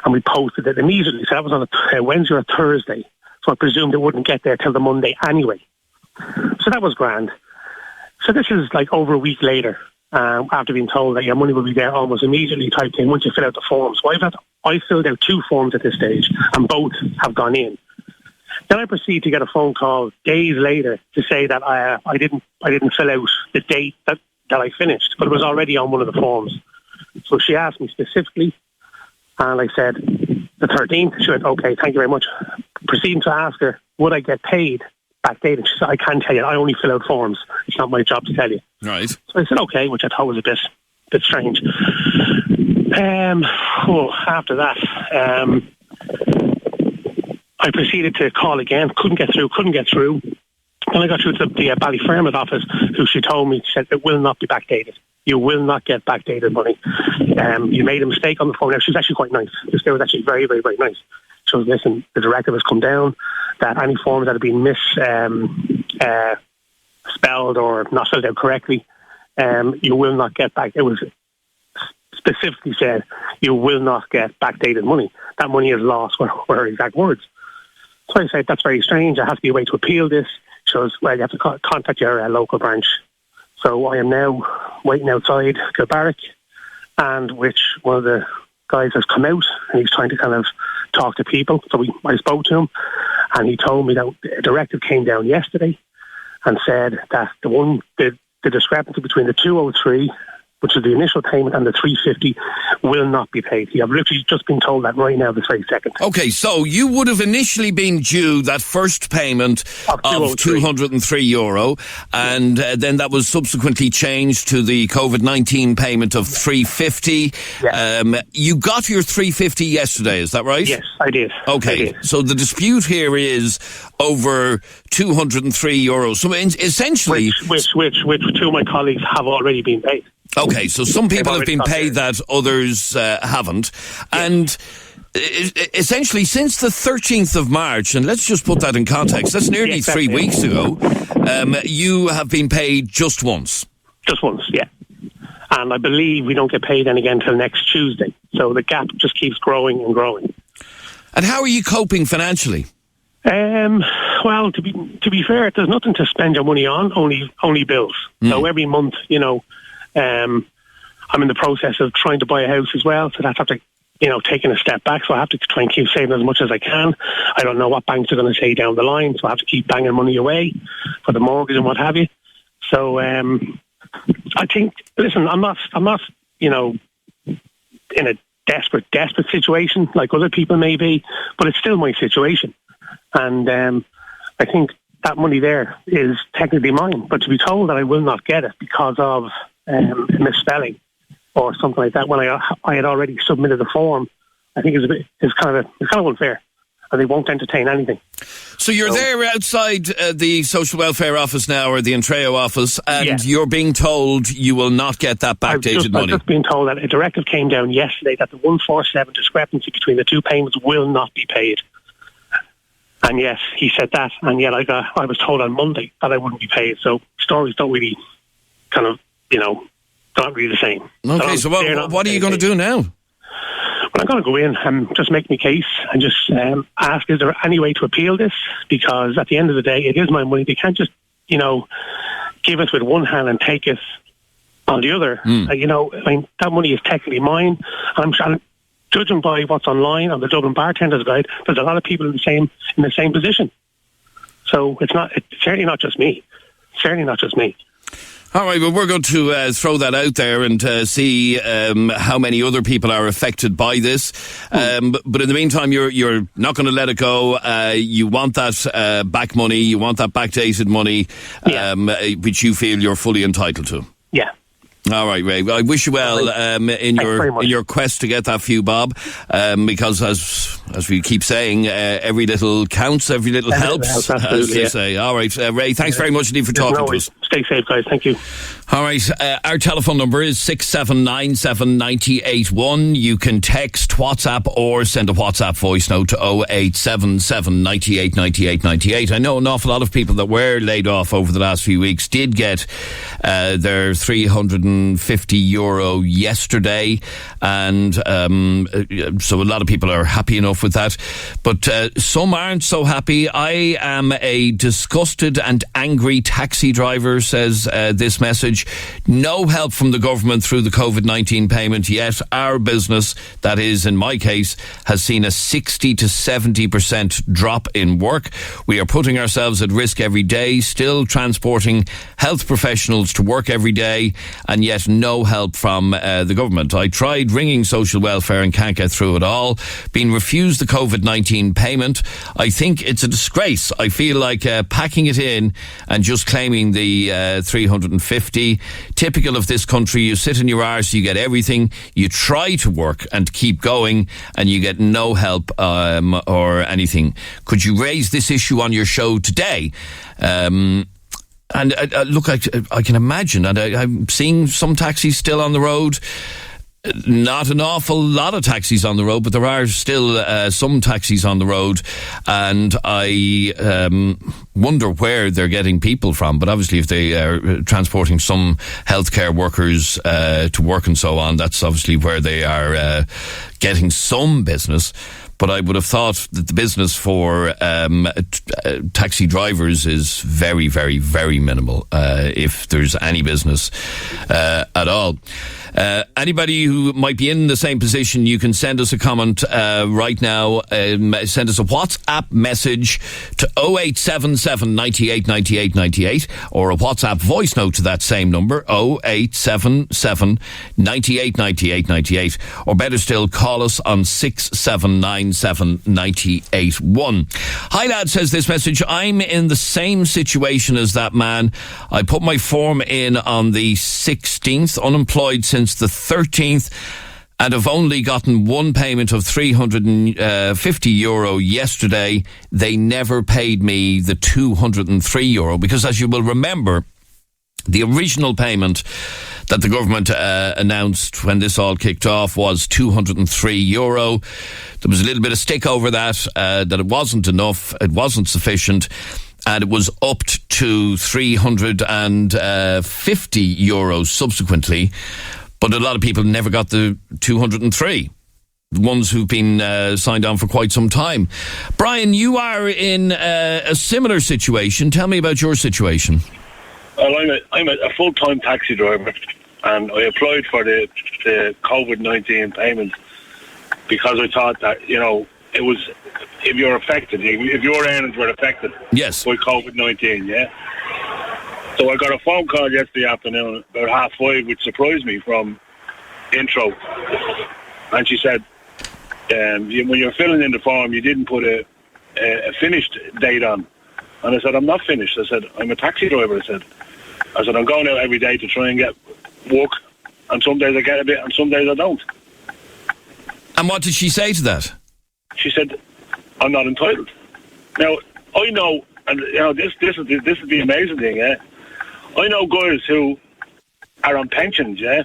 and we posted it immediately. So that was on a Wednesday or Thursday. So I presumed it wouldn't get there till the Monday anyway. So that was grand. So this is like over a week later, after being told that your money will be there almost immediately type thing once you fill out the forms. So I filled out 2 forms at this stage, and both have gone in. Then I proceed to get a phone call days later to say that I didn't fill out the date that I finished, but it was already on one of the forms. So she asked me specifically, and I said the 13th. She went, okay, thank you very much. Proceeding to ask her, would I get paid backdated? She said, I can't tell you. I only fill out forms. It's not my job to tell you. Right. So I said, okay, which I thought was a bit strange. After that, I proceeded to call again. Couldn't get through. Then I got through to the Ballyfermot office, who she told me, she said, it will not be backdated. You will not get backdated money. You made a mistake on the phone. Now, she was actually quite nice. This girl was actually very, very, very nice. She was, listen, the directive has come down that any forms that have been misspelled or not filled out correctly, you will not get back. It was specifically said, you will not get backdated money. That money is lost, were her exact words. So I said, that's very strange. I have to be a way to appeal this. She goes, well, you have to contact your local branch. So I am now waiting outside Kilbarrack, and which one of the guys has come out, and he's trying to kind of talk to people. So I spoke to him, and he told me that a directive came down yesterday and said that the discrepancy between the 203, which is the initial payment, and the 350 will not be paid. I've literally just been told that right now this very second. Okay, so you would have initially been due that first payment of €203, and then that was subsequently changed to the COVID-19 payment of $350. Yes. You got your $350 yesterday, is that right? Yes, I did. Okay, so the dispute here is over €203. So essentially... Which 2 of my colleagues have already been paid. Okay, so some people have been paid that, others haven't. And essentially, since the 13th of March, and let's just put that in context, that's nearly 3 weeks ago, you have been paid just once. Just once, yeah. And I believe we don't get paid then again until next Tuesday. So the gap just keeps growing and growing. And how are you coping financially? Well, to be fair, there's nothing to spend your money on, only bills. So every month, I'm in the process of trying to buy a house as well, so that's after, taking a step back. So I have to try and keep saving as much as I can. I don't know what banks are going to say down the line, so I have to keep banging money away for the mortgage and what have you. So I think, listen, I'm not, in a desperate situation like other people may be, but it's still my situation. And I think that money there is technically mine, but to be told that I will not get it because of misspelling or something like that when I had already submitted the form, I think it's kind of unfair, and they won't entertain anything. So you're there outside the social welfare office now, or the Intreo office, and you're being told you will not get that backdated money. I've just been told that a directive came down yesterday that the 147 discrepancy between the 2 payments will not be paid. And yes, he said that, and yet I was told on Monday that I wouldn't be paid. So stories don't really kind of, not really the same. Okay, so what are you going to do now? Well, I'm going to go in and just make my case and just ask, is there any way to appeal this? Because at the end of the day, it is my money. They can't just, give it with one hand and take it on the other. That money is technically mine. And I'm judging by what's online on the Dublin Bartender's Guide, there's a lot of people in the same position. So it's certainly not just me. Certainly not just me. All right, well, we're going to throw that out there and see how many other people are affected by this. But in the meantime, you're not going to let it go. You want that back money. You want that backdated money, which you feel you're fully entitled to. Yeah. All right, Ray. I wish you well in your quest to get that few bob, because as we keep saying, every little counts, every little helps, as they say. All right, Ray. Thanks very much indeed for talking to us. Stay safe, guys. Thank you. All right, our telephone number is 6797981. You can text, WhatsApp, or send a WhatsApp voice note to 0877 98 98 98. I know an awful lot of people that were laid off over the last few weeks did get their €350 yesterday, and so a lot of people are happy enough with that, but some aren't so happy. I am a disgusted and angry taxi driver, says this message. No help from the government through the COVID-19 payment yet. Our business, that is in my case, has seen a 60 to 70% drop in work. We are putting ourselves at risk every day, still transporting health professionals to work every day, and yet no help from the government. I tried ringing social welfare and can't get through at all. Been refused the COVID-19 payment. I think it's a disgrace. I feel like packing it in and just claiming the 350. Typical of this country, you sit in your arse, you get everything, you try to work and keep going, and you get no help or anything. Could you raise this issue on your show today? And look, I can imagine, and I'm seeing some taxis still on the road. Not an awful lot of taxis on the road, but there are still some taxis on the road, and I wonder where they're getting people from. But obviously, if they are transporting some healthcare workers to work and so on, that's obviously where they are getting some business. But I would have thought that the business for taxi drivers is very, very, very minimal, if there's any business at all. Anybody who might be in the same position, you can send us a comment right now. Send us a WhatsApp message to 0877 98 98 98, or a WhatsApp voice note to that same number, 0877 98 98 98, or better still, call us on 679 981. Hi lad, says this message. I'm in the same situation as that man. I put my form in on the 16th, unemployed since the 13th, and have only gotten one payment of €350 yesterday. They never paid me the €203 because, as you will remember, the original payment that the government announced when this all kicked off was €203. There was a little bit of stick over that, that it wasn't enough, it wasn't sufficient, and it was upped to €350 subsequently. But a lot of people never got the 203. The ones who've been signed on for quite some time. Brian, you are in a similar situation. Tell me about your situation. Well, I'm a full-time taxi driver, and I applied for the COVID-19 payment because I thought that, you know, it was, if you're affected, if your earnings were affected by COVID-19, yeah? So I got a phone call yesterday afternoon about 5:30, which surprised me, from Intro. And she said, when you're filling in the form, you didn't put a finished date on. And I said, I'm not finished. I said, I'm a taxi driver. I said, I'm going out every day to try and get work. And some days I get a bit, and some days I don't. And what did she say to that? She said, I'm not entitled. Now, I know, and you know, this is the amazing thing, yeah? I know guys who are on pensions, yeah,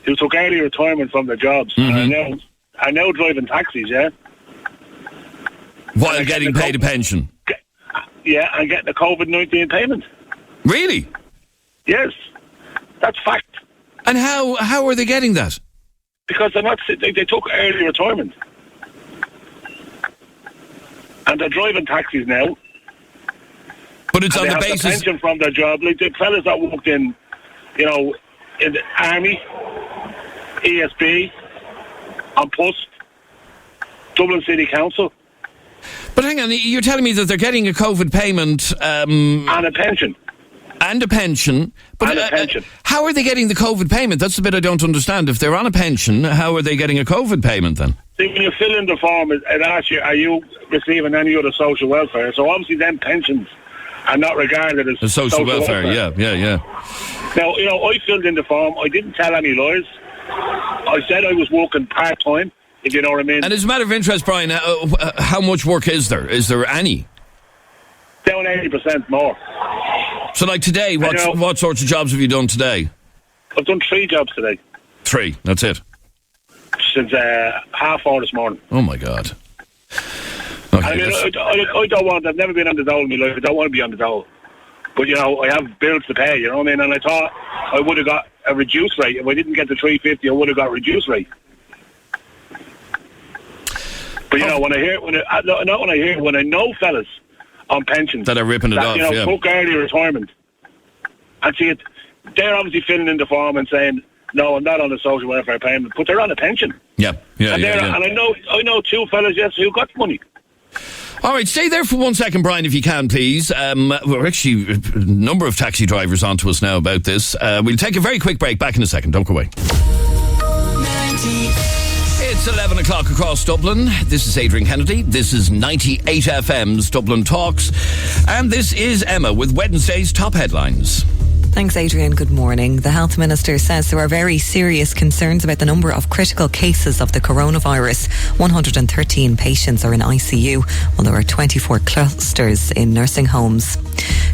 who took early retirement from their jobs, and are now driving taxis, yeah, while getting paid a pension. Yeah, and getting a COVID-19 payment. Really? Yes, that's fact. And how are they getting that? Because they're not. They took early retirement, and they're driving taxis now. But it's on the basis. They have the pension from their job, like the fellas that worked in, you know, in the Army, ESB, on Post, Dublin City Council. But hang on, you're telling me that they're getting a COVID payment and a pension, And a pension. But and a pension. How are they getting the COVID payment? That's the bit I don't understand. If they're on a pension, how are they getting a COVID payment then? See, when you fill in the form, it asks you, are you receiving any other social welfare? So obviously them pensions are not regarded as The social welfare, yeah. Now, I filled in the form. I didn't tell any lies. I said I was working part-time, if you know what I mean. And as a matter of interest, Brian, how much work is there? Is there any? Down 80% more. So like today, what sorts of jobs have you done today? I've done 3 jobs today. 3, that's it? Since 4:30 this morning. Oh my God. Okay, I mean, I don't want, I've never been on the dole in my life. I don't want to be on the dole. But, I have bills to pay, you know what I mean? And I thought I would have got a reduced rate. If I didn't get the 350, I would have got a reduced rate. But, when I know fellas on pensions that are ripping it off, took early retirement, and see it, they're obviously filling in the form and saying, no, I'm not on a social welfare payment, but they're on a pension. Yeah. And I know 2 fellas, yes, who got money. All right, stay there for 1 second, Brian, if you can, please. We're actually a number of taxi drivers on to us now about this. We'll take a very quick break. Back in a second. Don't go away. It's 11 o'clock across Dublin. This is Adrian Kennedy. This is 98 FM's Dublin Talks. And this is Emma with Wednesday's top headlines. Thanks, Adrian. Good morning. The Health Minister says there are very serious concerns about the number of critical cases of the coronavirus. 113 patients are in ICU, while there are 24 clusters in nursing homes.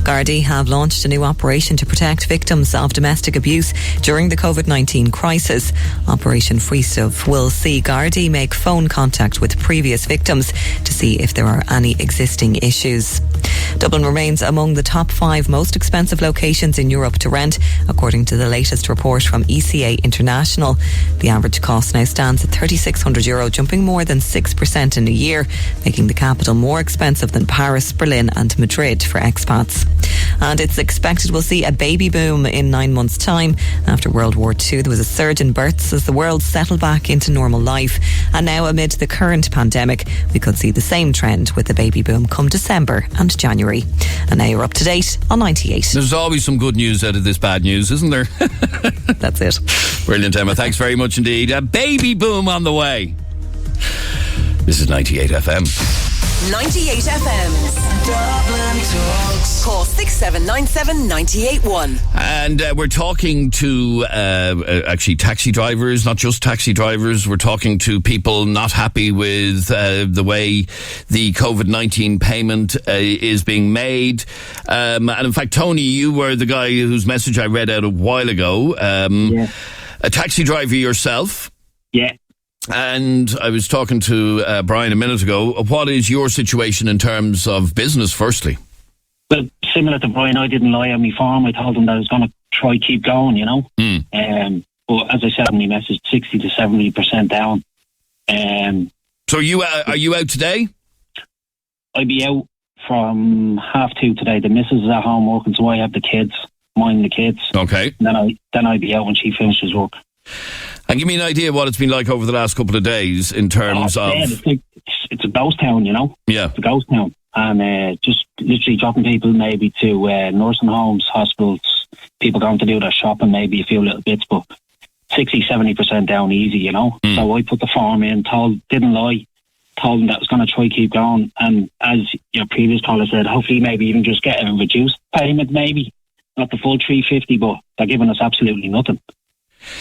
Gardaí have launched a new operation to protect victims of domestic abuse during the COVID-19 crisis. Operation Freestove will see Gardaí make phone contact with previous victims to see if there are any existing issues. Dublin remains among the top 5 most expensive locations in Europe to rent, according to the latest report from ECA International. The average cost now stands at €3,600, jumping more than 6% in a year, making the capital more expensive than Paris, Berlin and Madrid for expats. And it's expected we'll see a baby boom in 9 months' time. After World War II, there was a surge in births as the world settled back into normal life. And now, amid the current pandemic, we could see the same trend with the baby boom come December and January. And now you're up to date on 98. There's always some good news out of this bad news, isn't there? That's it. Brilliant, Emma. Thanks very much indeed. A baby boom on the way. This is 98 FM. 98 FM. Dublin Talks. Call 6797 981. And we're talking to actually taxi drivers, not just taxi drivers. We're talking to people not happy with the way the COVID-19 payment is being made. And in fact, Tony, you were the guy whose message I read out a while ago. A taxi driver yourself. Yeah. And I was talking to Brian a minute ago. What is your situation in terms of business, firstly? Well, similar to Brian, I didn't lie on my form. I told him that I was going to try keep going, But as I said in my message, 60 to 70% down. So are you out today? I'll be out from 2:30 today. The missus is at home working, so I have the kids, mind the kids. Okay. And then I'll be out when she finishes work. And give me an idea what it's been like over the last couple of days in terms of... It's a ghost town, Yeah. It's a ghost town. And just literally dropping people maybe to nursing homes, hospitals, people going to do their shopping, maybe a few little bits, but 60, 70% down easy, So I put the form in, didn't lie, told them that I was going to try keep going. And as your previous caller said, hopefully maybe even just get a reduced payment, maybe. Not the full 350, but they're giving us absolutely nothing.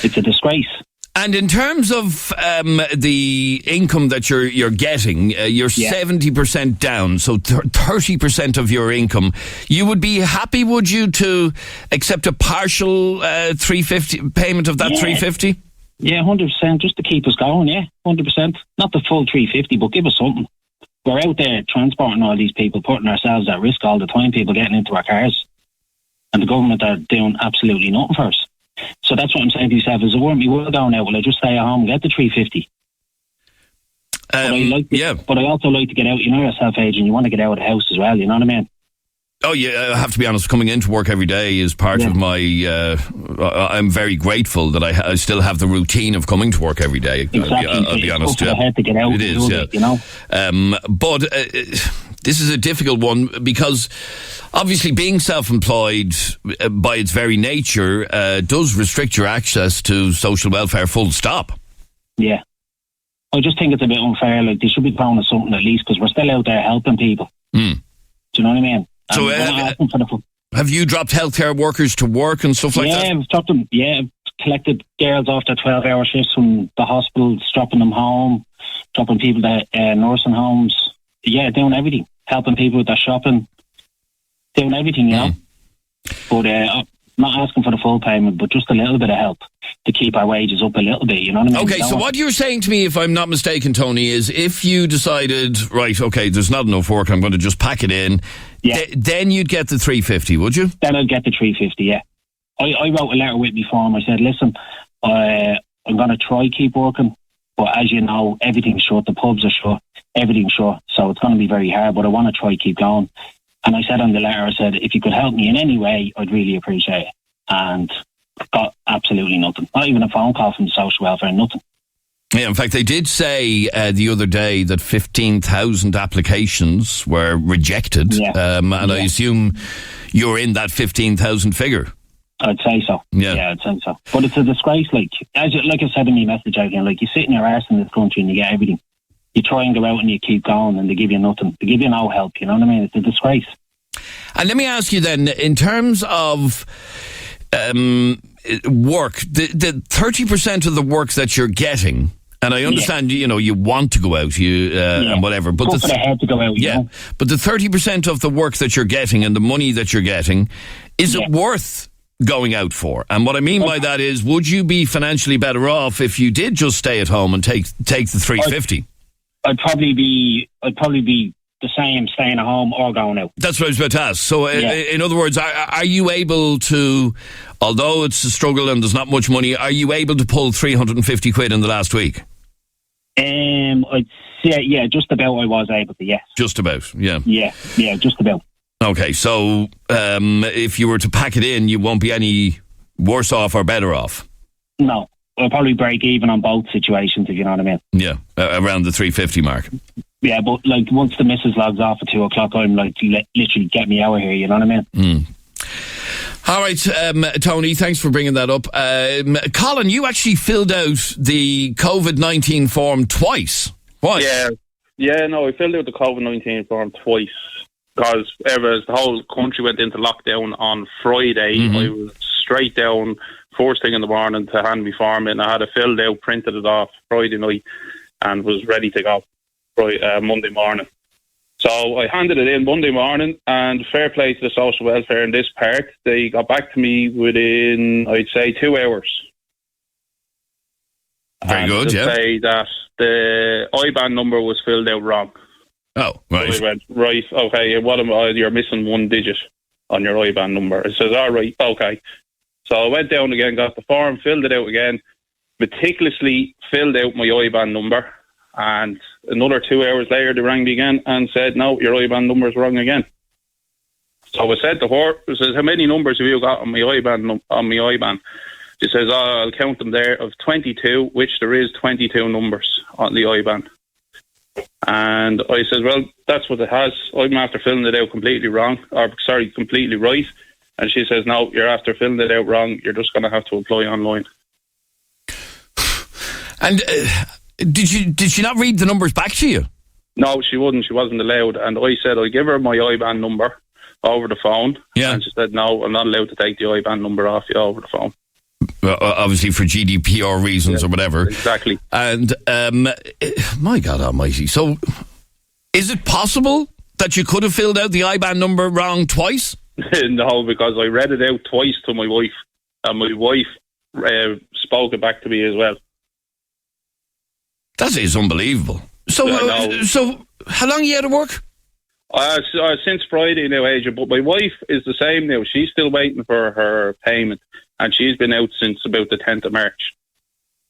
It's a disgrace. And in terms of the income that you're getting, you're 70% down, so 30% of your income. You would be happy, would you, to accept a partial 350 payment of that 350? Yeah, 100%, just to keep us going. Yeah, 100%. Not the full 350, but give us something. We're out there transporting all these people, putting ourselves at risk all the time. People getting into our cars, and the government are doing absolutely nothing for us. So that's what I'm saying to yourself, is it weren't me well down now, will I just stay at home and get the 350? But I also like to get out, yourself, Adrian, you want to get out of the house as well, you know what I mean? Oh yeah, I have to be honest, coming into work every day is part of my, I'm very grateful that I still have the routine of coming to work every day. Exactly. I'll be honest. I had to get out. It is, But this is a difficult one because obviously being self-employed by its very nature does restrict your access to social welfare full stop. Yeah. I just think it's a bit unfair. Like, they should be throwing us something at least, because we're still out there helping people. Do you know what I mean? So have you dropped healthcare workers to work and stuff like that? Yeah, I've dropped them. Yeah, collected girls after 12-hour shifts from the hospitals, dropping them home, dropping people to nursing homes. Yeah, doing everything. Helping people with their shopping. Doing everything, you know. But not asking for the full payment, but just a little bit of help to keep our wages up a little bit, you know what I mean? Okay, so what you're saying to me, if I'm not mistaken, Tony, is if you decided, right, okay, there's not enough work, I'm going to just pack it in, then you'd get the 350, would you? Then I'd get the 350, yeah. I wrote a letter with me form. I said, listen, I'm going to try keep working, but as you know, everything's shut, the pubs are shut, everything's shut, so it's going to be very hard, but I want to try keep going. And I said on the letter, I said, if you could help me in any way, I'd really appreciate it. And got absolutely nothing. Not even a phone call from the social welfare, nothing. Yeah, in fact, they did say the other day that 15,000 applications were rejected. And I assume you're in that 15,000 figure. I'd say so. Yeah, I'd say so. But it's a disgrace. Like I said in my message, Adrian, like you sit in your arse in this country and you get everything. You try and go out and you keep going and they give you nothing. They give you no help, you know what I mean? It's a disgrace. And let me ask you then, in terms of work, the 30% of the work that you're getting, and I understand, you know, you want to go out, and whatever, but the head to go out, you know? But the 30% of the work that you're getting and the money that you're getting, is it worth going out for? And what I mean by that is, would you be financially better off if you did just stay at home and take the 350? I'd probably be the same staying at home or going out. That's what I was about to ask. So, in other words, are you able to, although it's a struggle and there's not much money, are you able to pull 350 quid in the last week? I'd say, yeah, just about I was able to, yes. Just about, yeah. Yeah, just about. Okay, so if you were to pack it in, you won't be any worse off or better off? No. I'll probably break even on both situations, if you know what I mean. Yeah, around the 350 mark. Yeah, but like once the missus logs off at 2 o'clock, I'm like, literally get me out of here, you know what I mean? All right, Tony, thanks for bringing that up. Colin, you actually filled out the COVID-19 form twice. Why? I filled out the COVID-19 form twice because ever as the whole country went into lockdown on Friday, I was straight down first thing in the morning to hand me form in. I had it filled out, printed it off Friday night and was ready to go Monday morning. So I handed it in Monday morning, and fair play to the social welfare in this part. They got back to me within, I'd say, 2 hours. Very good, to say that the IBAN number was filled out wrong. Oh, right. So I went, right, okay, you're missing one digit on your IBAN number. It says, all right, okay. So I went down again, got the form, filled it out again, meticulously filled out my IBAN number, and another 2 hours later they rang me again and said, no, your IBAN number is wrong again. So I said to her, it says, how many numbers have you got on my IBAN? She says, I'll count them there of 22, which there is 22 numbers on the IBAN. And I said, well, that's what it has. I'm after filling it out completely right. And she says, no, you're after filling it out wrong. You're just going to have to apply online. And did she not read the numbers back to you? No, she wouldn't. She wasn't allowed. And I said, I'll give her my IBAN number over the phone. Yeah. And she said, no, I'm not allowed to take the IBAN number off you over the phone. Obviously for GDPR reasons or whatever. Exactly. And my God almighty. So is it possible that you could have filled out the IBAN number wrong twice? No, because I read it out twice to my wife, and my wife spoke it back to me as well. That is unbelievable. So how long are you out of work? Since Friday now, Adrian, but my wife is the same now. She's still waiting for her payment, and she's been out since about the 10th of March.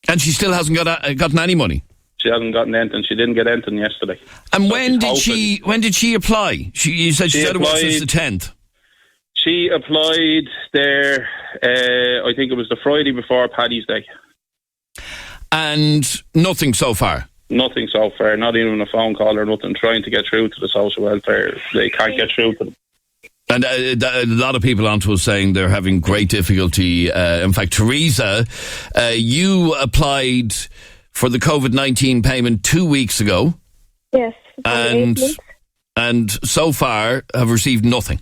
And she still hasn't gotten any money? She hasn't gotten anything. She didn't get anything yesterday. And when did she apply? You said she's out of work since the 10th. She applied there, I think it was the Friday before Paddy's Day. And nothing so far? nothing so far, not even a phone call or nothing, trying to get through to the social welfare. They can't get through to them. And a lot of people onto us saying they're having great difficulty. In fact, Teresa, you applied for the COVID-19 payment 2 weeks ago. Yes. And so far have received nothing.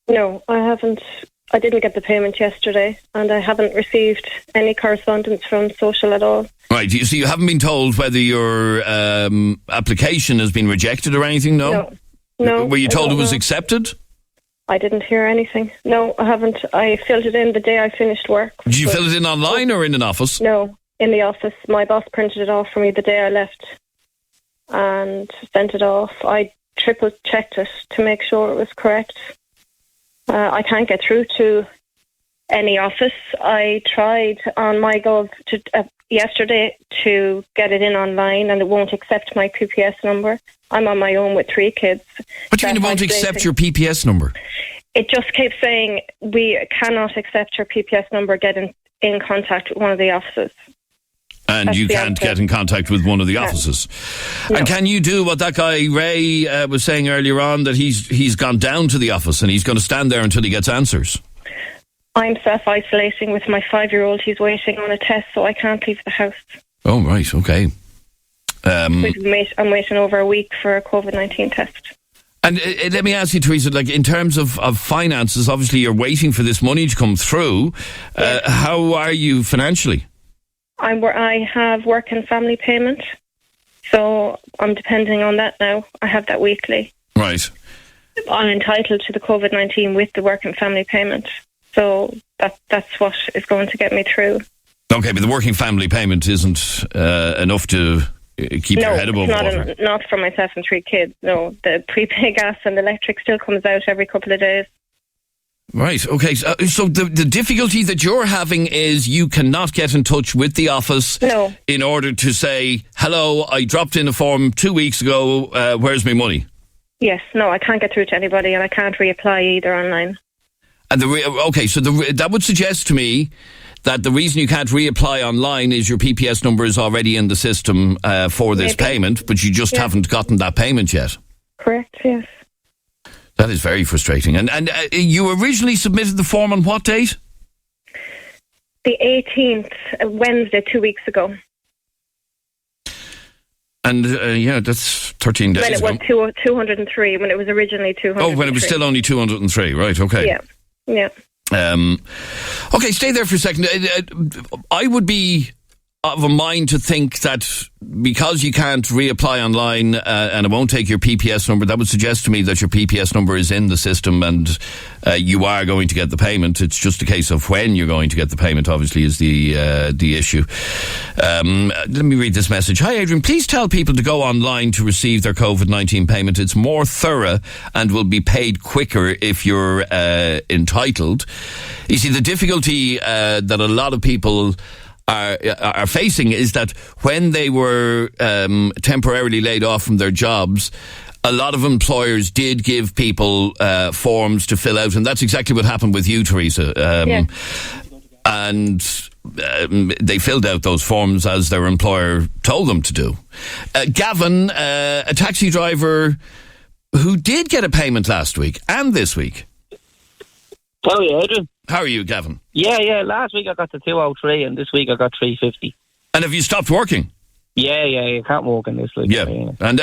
No, I haven't. I didn't get the payment yesterday, and I haven't received any correspondence from social at all. Right, so you haven't been told whether your application has been rejected or anything, no? No. Were you told it was accepted? I didn't hear anything. No, I haven't. I filled it in the day I finished work. Did you fill it in online or in an office? No, in the office. My boss printed it off for me the day I left and sent it off. I triple checked it to make sure it was correct. I can't get through to any office. I tried on MyGov yesterday to get it in online, and it won't accept my PPS number. I'm on my own with 3 kids. What do you mean it won't accept your PPS number? It just keeps saying, we cannot accept your PPS number, get in contact with one of the offices. And you can't get in contact with one of the offices. No. And can you do what that guy Ray was saying earlier on, that he's gone down to the office and he's going to stand there until he gets answers? I'm self-isolating with my 5-year-old. He's waiting on a test, so I can't leave the house. Oh, right, okay. I'm waiting over a week for a COVID-19 test. And let me ask you, Teresa, like in terms of finances, obviously you're waiting for this money to come through. Yes. How are you financially? I have work and family payment, so I'm depending on that now. I have that weekly. Right. I'm entitled to the COVID-19 with the work and family payment, so that's what is going to get me through. Okay, but the working family payment isn't enough to keep your head above water. Not for myself and 3 kids. No, the prepaid gas and electric still comes out every couple of days. Right, okay. So the difficulty that you're having is you cannot get in touch with the office in order to say, hello, I dropped in a form 2 weeks ago, where's my money? Yes, no, I can't get through to anybody, and I can't reapply either online. And that would suggest to me that the reason you can't reapply online is your PPS number is already in the system for this payment, but you just haven't gotten that payment yet. Correct, yes. That is very frustrating. And you originally submitted the form on what date? The 18th, Wednesday, 2 weeks ago. And, that's 13 days ago. When it was 203, when it was originally 203. Oh, when it was still only 203, right, okay. Yeah. Okay, stay there for a second. I would be of a mind to think that because you can't reapply online and it won't take your PPS number, that would suggest to me that your PPS number is in the system and you are going to get the payment. It's just a case of when you're going to get the payment, obviously, is the issue. Let me read this message. Hi, Adrian. Please tell people to go online to receive their COVID-19 payment. It's more thorough and will be paid quicker if you're entitled. You see, the difficulty that a lot of people are facing is that when they were temporarily laid off from their jobs, a lot of employers did give people forms to fill out, and that's exactly what happened with you, Teresa. And they filled out those forms as their employer told them to do. Gavin, a taxi driver who did get a payment last week and this week. How are you, Adrian? How are you, Gavin? Yeah. Last week I got the 203 and this week I got 350. And have you stopped working? Yeah, you can't walk in this week. Yeah. And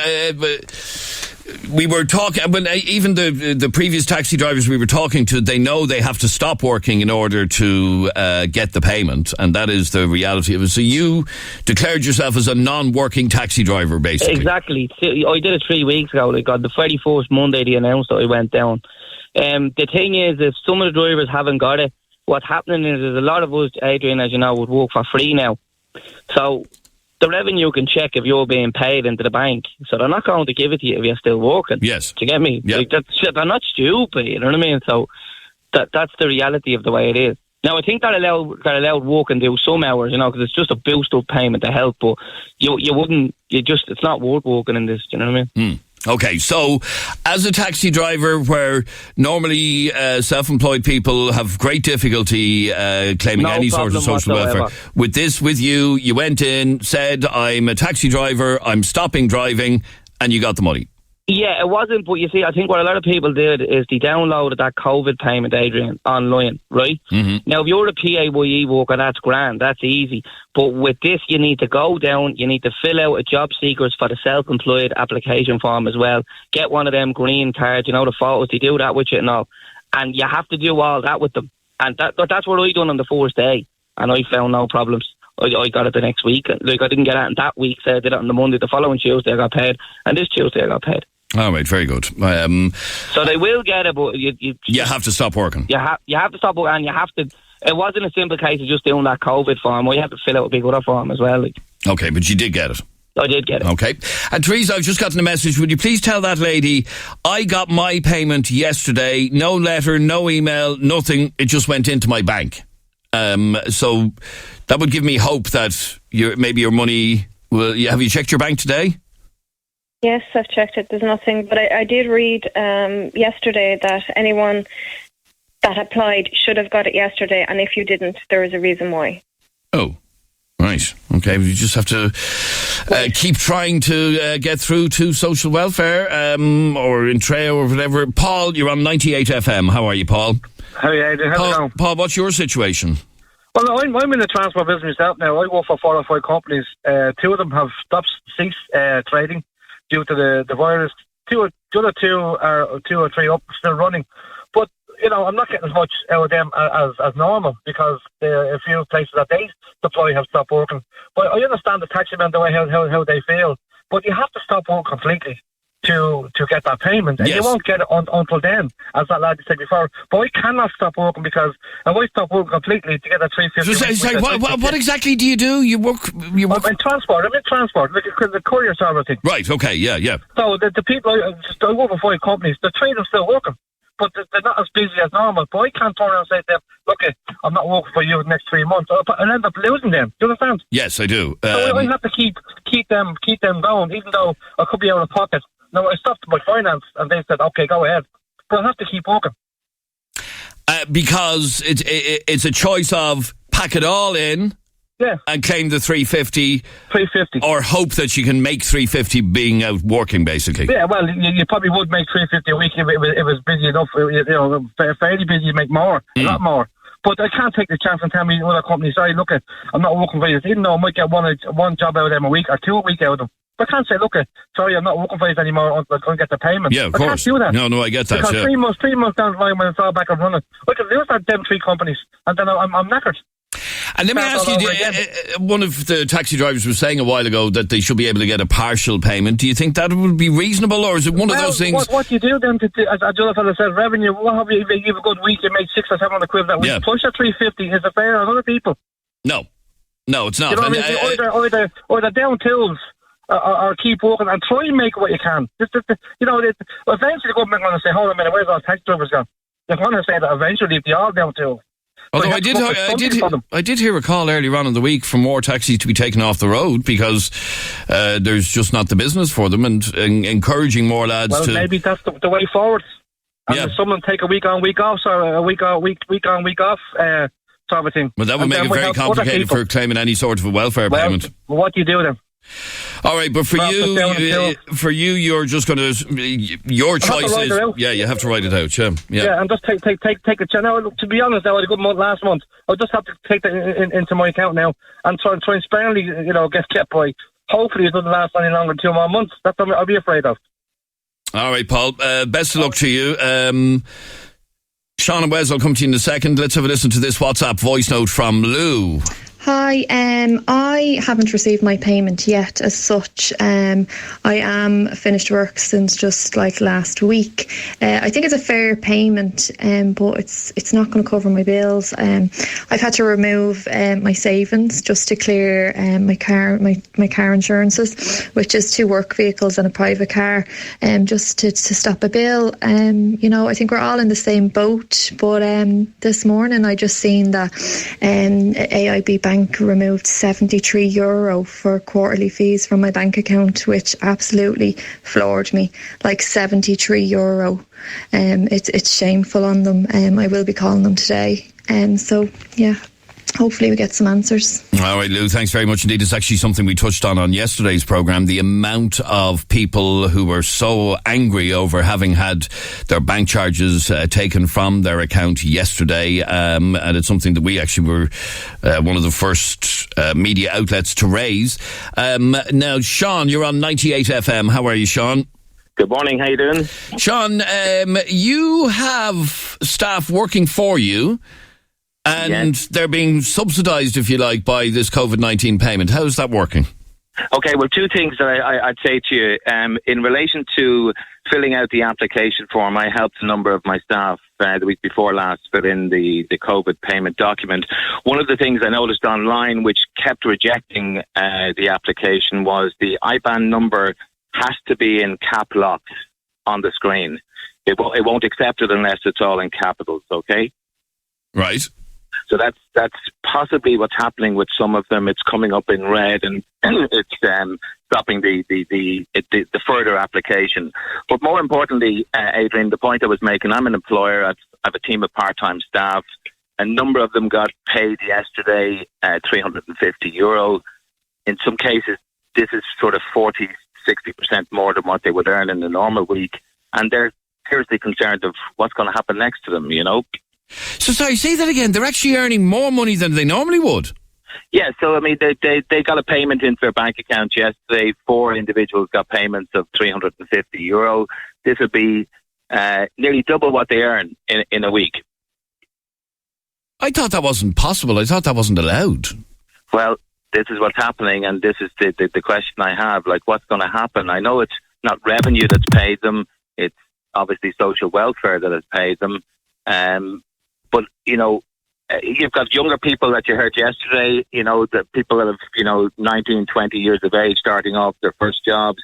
we were talking, even the previous taxi drivers we were talking to, they know they have to stop working in order to get the payment, and that is the reality of it. So you declared yourself as a non-working taxi driver, basically. Exactly. I did it 3 weeks ago. Like on the 31st Monday they announced that I went down. The thing is, if some of the drivers haven't got it, what's happening is there's a lot of us, Adrian, as you know, would work for free now. So the revenue can check if you're being paid into the bank. So they're not going to give it to you if you're still working. Yes. Do you get me? Yeah. Like, they're not stupid, you know what I mean? So that's the reality of the way it is. Now, I think they're allowed work and do some hours, you know, because it's just a boost up payment to help, but it's not worth working in this, do you know what I mean? Okay, so as a taxi driver, where normally self-employed people have great difficulty claiming No any sort of problem social welfare, whatsoever. with you, you went in, said, I'm a taxi driver, I'm stopping driving, and you got the money. Yeah, it wasn't, but you see, I think what a lot of people did is they downloaded that COVID payment, Adrian, online, right? Mm-hmm. Now, if you're a PAYE worker, that's grand, that's easy. But with this, you need to go down, you need to fill out a job seekers for the self-employed application form as well. Get one of them green cards, the photos, they do that with you and all. And you have to do all that with them. And that's what I done on the first day. And I found no problems. I got it the next week. Like, I didn't get it that week, so I did it on the Monday. The following Tuesday I got paid. And this Tuesday I got paid. All right, very good. So they will get it, but you have to stop working. You have to stop working, and you have to. It wasn't a simple case of just doing that COVID form. You have to fill out a big other form as well. Okay, but you did get it. I did get it. Okay. And Teresa, I've just gotten a message. Would you please tell that lady I got my payment yesterday? No letter, no email, nothing. It just went into my bank. So that would give me hope that maybe your money will. Have you checked your bank today? Yes, I've checked it. There's nothing. But I did read yesterday that anyone that applied should have got it yesterday. And if you didn't, there is a reason why. Oh, right. Okay. You just have to keep trying to get through to social welfare or Intreo or whatever. Paul, you're on 98 FM. How are you, Paul? How are you, Adrian? How's it going? Paul, what's your situation? Well, I'm in the transport business myself now. I work for 4 or 5 companies. 2 of them have ceased trading due to the virus. The other 2 or 3 up, still running. But, I'm not getting as much out of them as normal because a few places that they supply have stopped working. But I understand the taxi men, the way how they feel. But you have to stop work completely to get that payment. And you won't get it until then, as that lad said before. But I cannot stop working because if I stop working completely to get that 350... What exactly do you do? You work... I'm in transport, like the courier service thing. Right, okay, yeah. So the people, I work for 5 companies, the 3 of them still working. But they're not as busy as normal. But I can't turn around and say to them, look, I'm not working for you the next 3 months. I'll end up losing them. Do you understand? Yes, I do. So I have to keep them going, even though I could be out of pocket. Now, I stopped my finance, and they said, okay, go ahead. But I have to keep working. Because it's a choice of pack it all in and claim the 350. Or hope that you can make 350 being out working, basically. Yeah, well, you probably would make 350 a week if it was busy enough. Fairly busy, you make more, a lot more. But I can't take the chance and tell me other companies, sorry, look, I'm not working for you. Even though I might get one job out of them a week or 2 a week out of them. I can't say, look, sorry, I'm not working for you anymore. I'm going to get the payment. Yeah, of course. I can't do that. No, I get that. Because 3 months down the line when it's all back and running, I could lose them 3 companies, and then I'm knackered. And let me ask you, one of the taxi drivers was saying a while ago that they should be able to get a partial payment. Do you think that would be reasonable, or is it one of those things? What you do then, as the other fellow said, revenue, what have you, if you have a good week, you make 600 or 700 quid that week. Yeah. Push at 350, is it fair on other people? No, it's not. You know what I mean? Either down tools or keep working and try and make what you can. Eventually the government are going to say, hold on a minute, where's our taxi drivers gone? They're going to say that eventually they all down tools. Although I did hear a call earlier on in the week for more taxis to be taken off the road because there's just not the business for them, and encouraging more lads to... Well, maybe that's the way forward. And someone take a week on, week off, or a week on, week off sort of thing. Well, that would make it very complicated for claiming any sort of a welfare payment. Well, what do you do then? All right, but for you, you're just going to... Your choice is... Yeah, you have to write it out, Yeah, and just take a chance. Now, to be honest, I had a good month last month. I'll just have to take that into my account now and try and transparently, get kept by. Hopefully it doesn't last any longer than 2 more months. That's what I'll be afraid of. All right, Paul. Best of luck to you. Sean and Wes, I'll come to you in a second. Let's have a listen to this WhatsApp voice note from Lou. Hi, I haven't received my payment yet as such. I am finished work since just like last week. I think it's a fair payment, but it's not going to cover my bills. I've had to remove my savings just to clear my car insurances, which is 2 work vehicles and a private car, just to stop a bill. I think we're all in the same boat, but this morning I just seen that AIB Bank bank removed €73 for quarterly fees from my bank account, which absolutely floored me. Like €73. It's shameful on them. I will be calling them today. So yeah, hopefully we get some answers. All right, Lou, thanks very much indeed. It's actually something we touched on yesterday's programme, the amount of people who were so angry over having had their bank charges taken from their account yesterday, and it's something that we actually were one of the first media outlets to raise. Now, Sean, you're on 98 FM. How are you, Sean? Good morning, how you doing? Sean, you have staff working for you, and they're being subsidised, if you like, by this COVID-19 payment. How's that working? Okay, well, two things that I'd say to you. In relation to filling out the application form, I helped a number of my staff the week before last fill in the COVID payment document. One of the things I noticed online which kept rejecting the application was the IBAN number has to be in cap lock on the screen. It won't accept it unless it's all in capitals, okay? Right. So that's possibly what's happening with some of them. It's coming up in red and it's stopping the further application. But more importantly, Adrian, the point I was making, I'm an employer. I have a team of part-time staff. A number of them got paid yesterday, €350. In some cases, this is sort of 40, 60% more than what they would earn in a normal week. And they're seriously concerned of what's going to happen next to them, you know. So sorry, say that again. They're actually earning more money than they normally would. Yeah, so I mean, they got a payment into their bank account yesterday. 4 individuals got payments of €350. This would be nearly double what they earn in a week. I thought that wasn't possible. I thought that wasn't allowed. Well, this is what's happening, and this is the question I have. Like, what's going to happen? I know it's not revenue that's paid them. It's obviously social welfare that has paid them. But, you know, you've got younger people that you heard yesterday, you know, the people that have, 19, 20 years of age starting off their first jobs,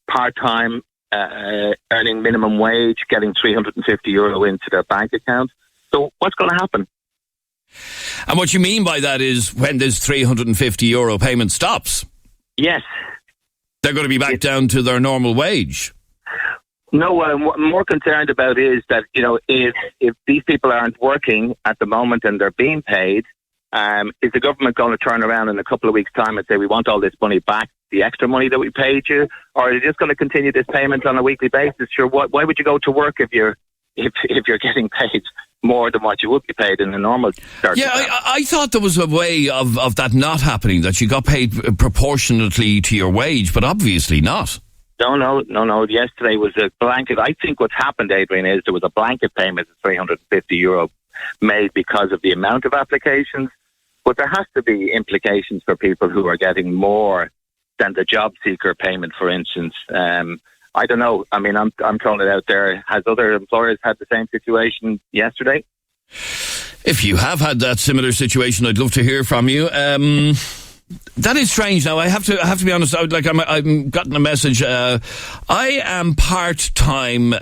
part-time, earning minimum wage, getting €350 into their bank account. So what's going to happen? And what you mean by that is when this €350 payment stops? Yes. They're going to be back down to their normal wage? No, what I'm more concerned about is that, you know, if these people aren't working at the moment and they're being paid, is the government going to turn around in a couple of weeks' time and say, we want all this money back, the extra money that we paid you? Or are they just going to continue this payment on a weekly basis? Sure, why would you go to work if you're getting paid more than what you would be paid in a normal start? Yeah, I thought there was a way of that not happening, that you got paid proportionately to your wage, but obviously not. No. Yesterday was a blanket. I think what's happened, Adrian, is there was a blanket payment of €350 made because of the amount of applications. But there has to be implications for people who are getting more than the job seeker payment, for instance. I don't know. I mean, I'm throwing it out there. Has other employers had the same situation yesterday? If you have had that similar situation, I'd love to hear from you. That is strange. Now, I have to be honest. I'm gotten a message. I am part-time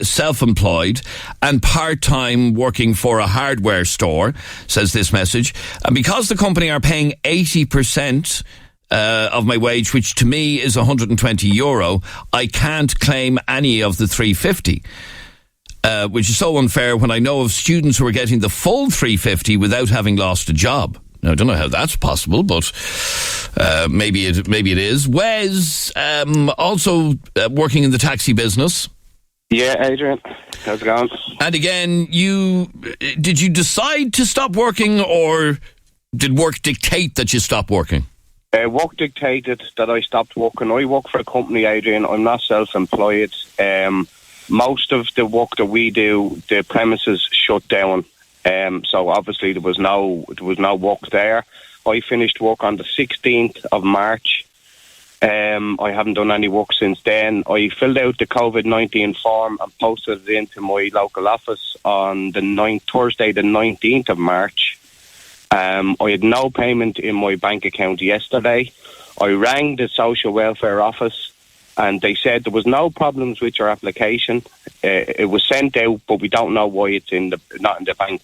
self-employed and part-time working for a hardware store, says this message. And because the company are paying 80% of my wage, which to me is €120, I can't claim any of the $350. Which is so unfair when I know of students who are getting the full $350 without having lost a job. Now, I don't know how that's possible, but maybe it is. Wes, also working in the taxi business. Yeah, Adrian, how's it going? And again, did you decide to stop working, or did work dictate that you stop working? Work dictated that I stopped working. I work for a company, Adrian. I'm not self-employed. Most of the work that we do, the premises shut down. So obviously there was no work there. I finished work on the 16th of March. I haven't done any work since then. I filled out the COVID-19 form and posted it into my local office on Thursday the 19th of March. I had no payment in my bank account yesterday. I rang the social welfare office and they said there was no problems with your application. It was sent out, but we don't know why it's not in the bank.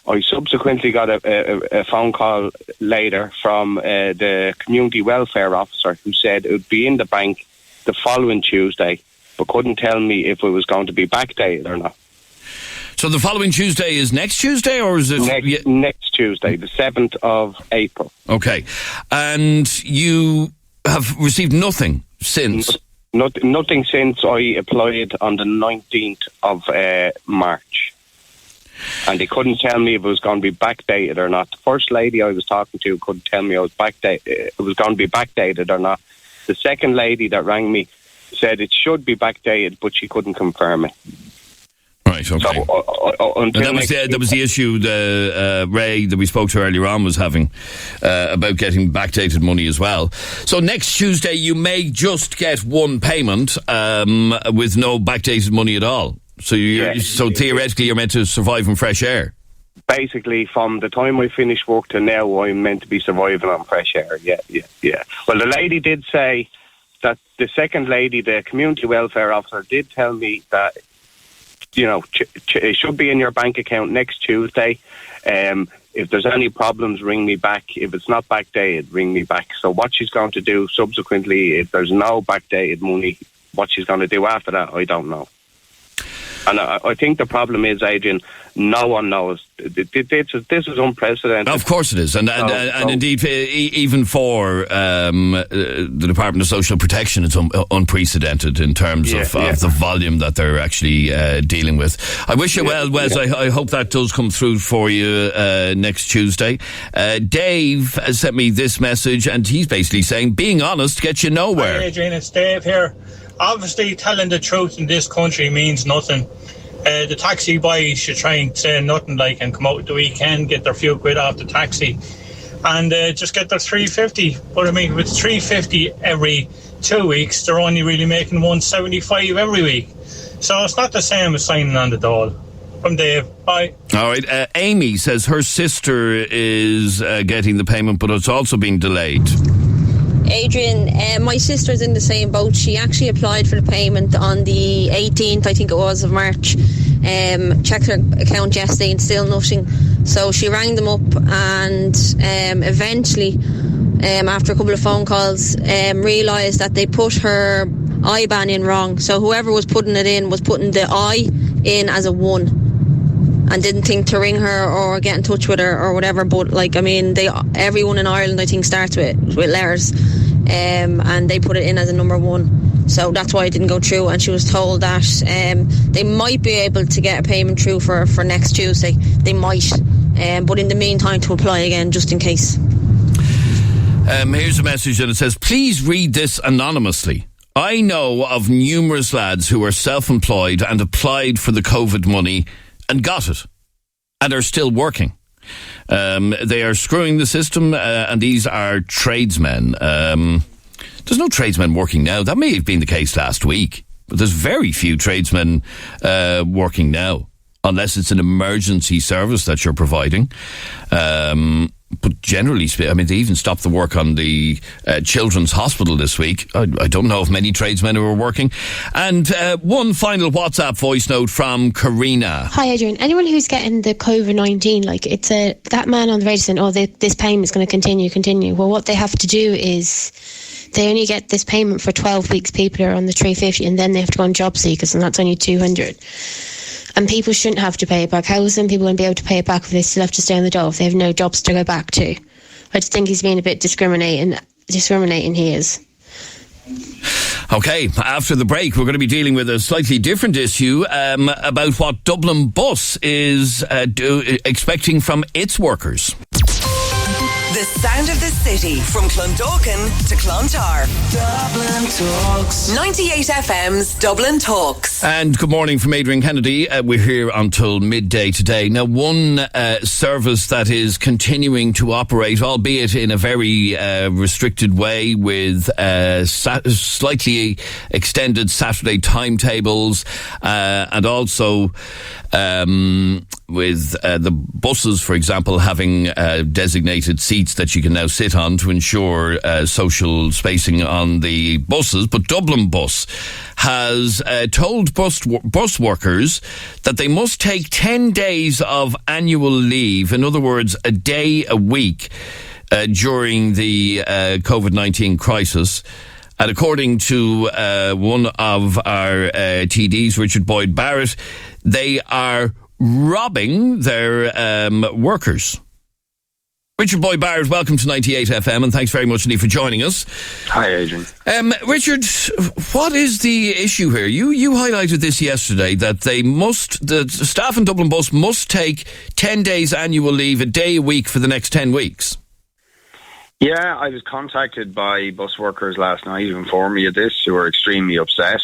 I subsequently got a phone call later from the community welfare officer who said it would be in the bank the following Tuesday, but couldn't tell me if it was going to be backdated or not. So the following Tuesday is next Tuesday, or is it... Next Tuesday, the 7th of April. Okay. And you have received nothing since? Nothing since I applied on the 19th of March. And they couldn't tell me if it was going to be backdated or not. The first lady I was talking to couldn't tell me it was going to be backdated or not. The second lady that rang me said it should be backdated, but she couldn't confirm it. Right, okay. So, that was the issue Ray that we spoke to earlier on was having about getting backdated money as well. So next Tuesday you may just get one payment with no backdated money at all. So theoretically you're meant to survive on fresh air. Basically, from the time I finish work to now, I'm meant to be surviving on fresh air. Yeah. Well, the lady did say that the second lady, the community welfare officer, did tell me that, it should be in your bank account next Tuesday. If there's any problems, ring me back. If it's not backdated, ring me back. So what she's going to do subsequently, if there's no backdated money, what she's going to do after that, I don't know. And I think the problem is, Adrian, no one knows. This is unprecedented. Of course it is. And indeed, even for the Department of Social Protection, it's unprecedented in terms of the volume that they're actually dealing with. I wish you well, Wes. I hope that does come through for you next Tuesday. Dave has sent me this message, and he's basically saying, being honest gets you nowhere. Hi, Adrian, it's Dave here. Obviously, telling the truth in this country means nothing. The taxi boys should try and say nothing and come out the weekend, get their few quid off the taxi, and just get their $3.50. But I mean, with $3.50 every 2 weeks, they're only really making $1.75 every week. So it's not the same as signing on the dole. From Dave. Bye. All right. Amy says her sister is getting the payment, but it's also been delayed. Adrian, my sister's in the same boat. She actually applied for the payment on the 18th, I think it was, of March. Checked her account yesterday and still nothing. So she rang them up and eventually, after a couple of phone calls, realised that they put her IBAN in wrong. So whoever was putting it in was putting the I in as a 1. And didn't think to ring her or get in touch with her or whatever. But everyone in Ireland, I think, starts with letters, and they put it in as a number 1. So that's why it didn't go through. And she was told that they might be able to get a payment through for next Tuesday. They might, but in the meantime, to apply again just in case. Here's a message, and it says, "Please read this anonymously. I know of numerous lads who are self-employed and applied for the COVID money and got it, and are still working. They are screwing the system, and these are tradesmen. There's no tradesmen working now. That may have been the case last week, but there's very few tradesmen working now, unless it's an emergency service that you're providing. But generally speaking, they even stopped the work on the Children's Hospital this week. I don't know of many tradesmen who are working. And one final WhatsApp voice note from Karina. Hi, Adrian. Anyone who's getting the COVID-19, that man on the radio saying, this payment's going to continue. Well, what they have to do is they only get this payment for 12 weeks. People are on the $3.50, and then they have to go on job seekers, and that's only $200. And people shouldn't have to pay it back. How will some people going to be able to pay it back if they still have to stay on the dole, if they have no jobs to go back to? I just think he's being a bit discriminating he is. Okay, after the break, we're going to be dealing with a slightly different issue about what Dublin Bus is expecting from its workers. The sound of the city from Clondalkin to Clontarf. Dublin Talks. 98 FM's Dublin Talks. And good morning from Adrian Kennedy. We're here until midday today. Now, one service that is continuing to operate, albeit in a very restricted way, with slightly extended Saturday timetables, and also with the buses, for example, having designated seats seats that you can now sit on to ensure social spacing on the buses. But Dublin Bus has told bus workers that they must take 10 days of annual leave, in other words, a day a week, during the COVID-19 crisis. And according to one of our TDs, Richard Boyd Barrett, they are robbing their workers. Richard Boyd Barrett, welcome to 98 FM, and thanks very much indeed for joining us. Hi, Adrian. Richard, what is the issue here? You highlighted this yesterday, that the staff in Dublin Bus must take 10 days annual leave, a day a week for the next 10 weeks. Yeah, I was contacted by bus workers last night who informed me of this, who are extremely upset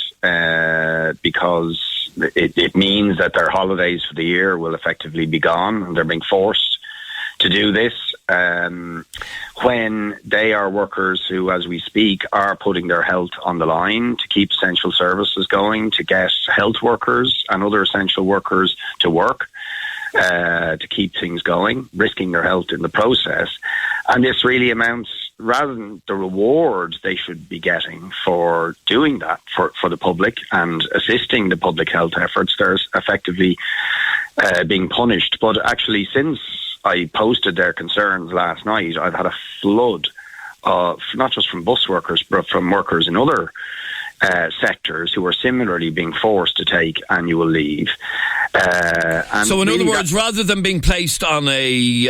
because it means that their holidays for the year will effectively be gone, and they're being forced to do this when they are workers who, as we speak, are putting their health on the line to keep essential services going, to get health workers and other essential workers to work, to keep things going, risking their health in the process. And this really amounts, rather than the reward they should be getting for doing that for the public and assisting the public health efforts, they're effectively being punished. But actually, since I posted their concerns last night, I've had a flood of, not just from bus workers, but from workers in other sectors who are similarly being forced to take annual leave. And so in really other words, rather than being placed on a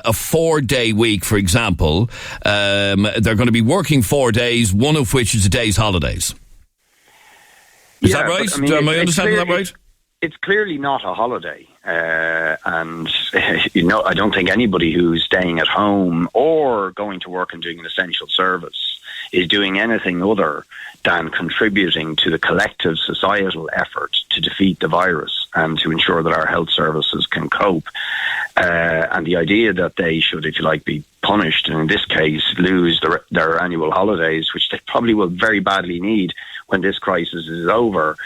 4-day week, for example, they're going to be working 4 days, one of which is a day's holidays. Is that right? Am I understanding that right? It's clearly not a holiday. And, I don't think anybody who's staying at home or going to work and doing an essential service is doing anything other than contributing to the collective societal effort to defeat the virus and to ensure that our health services can cope. And the idea that they should, if you like, be punished, and in this case lose their annual holidays, which they probably will very badly need when this crisis is over,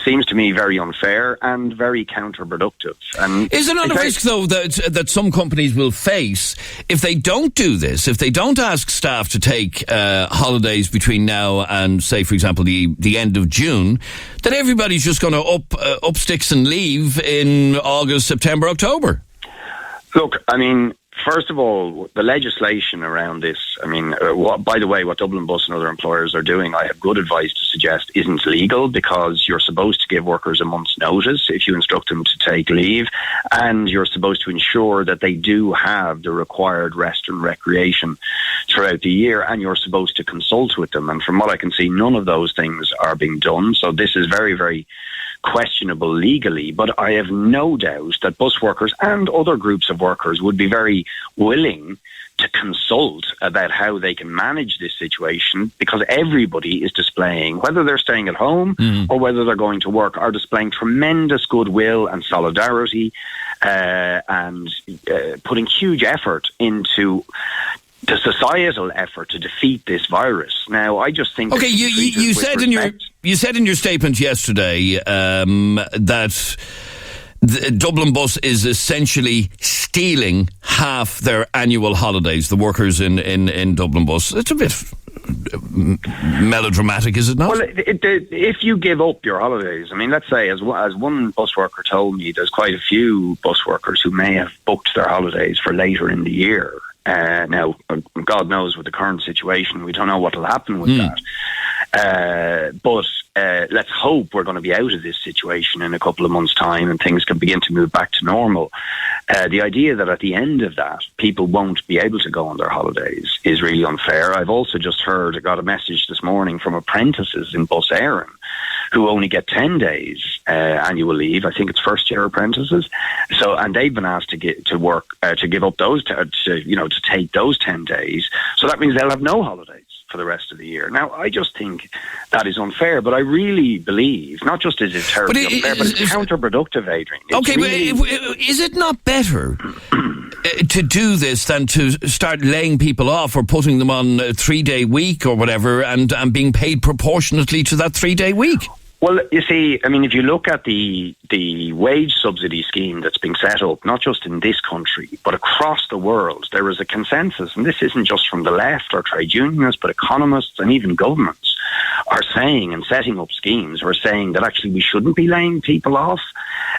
seems to me very unfair and very counterproductive. And is it not a risk, though, that some companies will face if they don't do this, if they don't ask staff to take holidays between now and, say, for example, the end of June, that everybody's just going to up sticks and leave in August, September, October? Look, I mean, first of all, the legislation around this, by the way, what Dublin Bus and other employers are doing, I have good advice to suggest isn't legal, because you're supposed to give workers a month's notice if you instruct them to take leave, and you're supposed to ensure that they do have the required rest and recreation throughout the year, and you're supposed to consult with them. And from what I can see, none of those things are being done. So this is very, very questionable legally, but I have no doubt that bus workers and other groups of workers would be very willing to consult about how they can manage this situation, because everybody is displaying, whether they're staying at home or whether they're going to work, are displaying tremendous goodwill and solidarity and putting huge effort into the societal effort to defeat this virus. Now, I just think... Okay, you said in your statement yesterday that the Dublin Bus is essentially stealing half their annual holidays, the workers in Dublin Bus. It's a bit melodramatic, is it not? Well, if you give up your holidays, let's say, as one bus worker told me, there's quite a few bus workers who may have booked their holidays for later in the year. Now, God knows with the current situation, we don't know what will happen with that. But let's hope we're going to be out of this situation in a couple of months' time and things can begin to move back to normal. The idea that at the end of that, people won't be able to go on their holidays is really unfair. I've also just got a message this morning from apprentices in Bus Éireann who only get 10 days annual leave. I think it's first-year apprentices. So, and they've been asked to give up those, to take those 10 days. So that means they'll have no holidays for the rest of the year. Now, I just think that is unfair, but I really believe, not just is it terribly unfair, but it's counterproductive, Adrian. But is it not better to do this than to start laying people off or putting them on a 3-day week or whatever and being paid proportionately to that 3-day week? Well, you see, I mean, if you look at the wage subsidy scheme that's being set up, not just in this country, but across the world, there is a consensus, and this isn't just from the left or trade unionists, but economists and even governments are saying and setting up schemes are saying that actually we shouldn't be laying people off,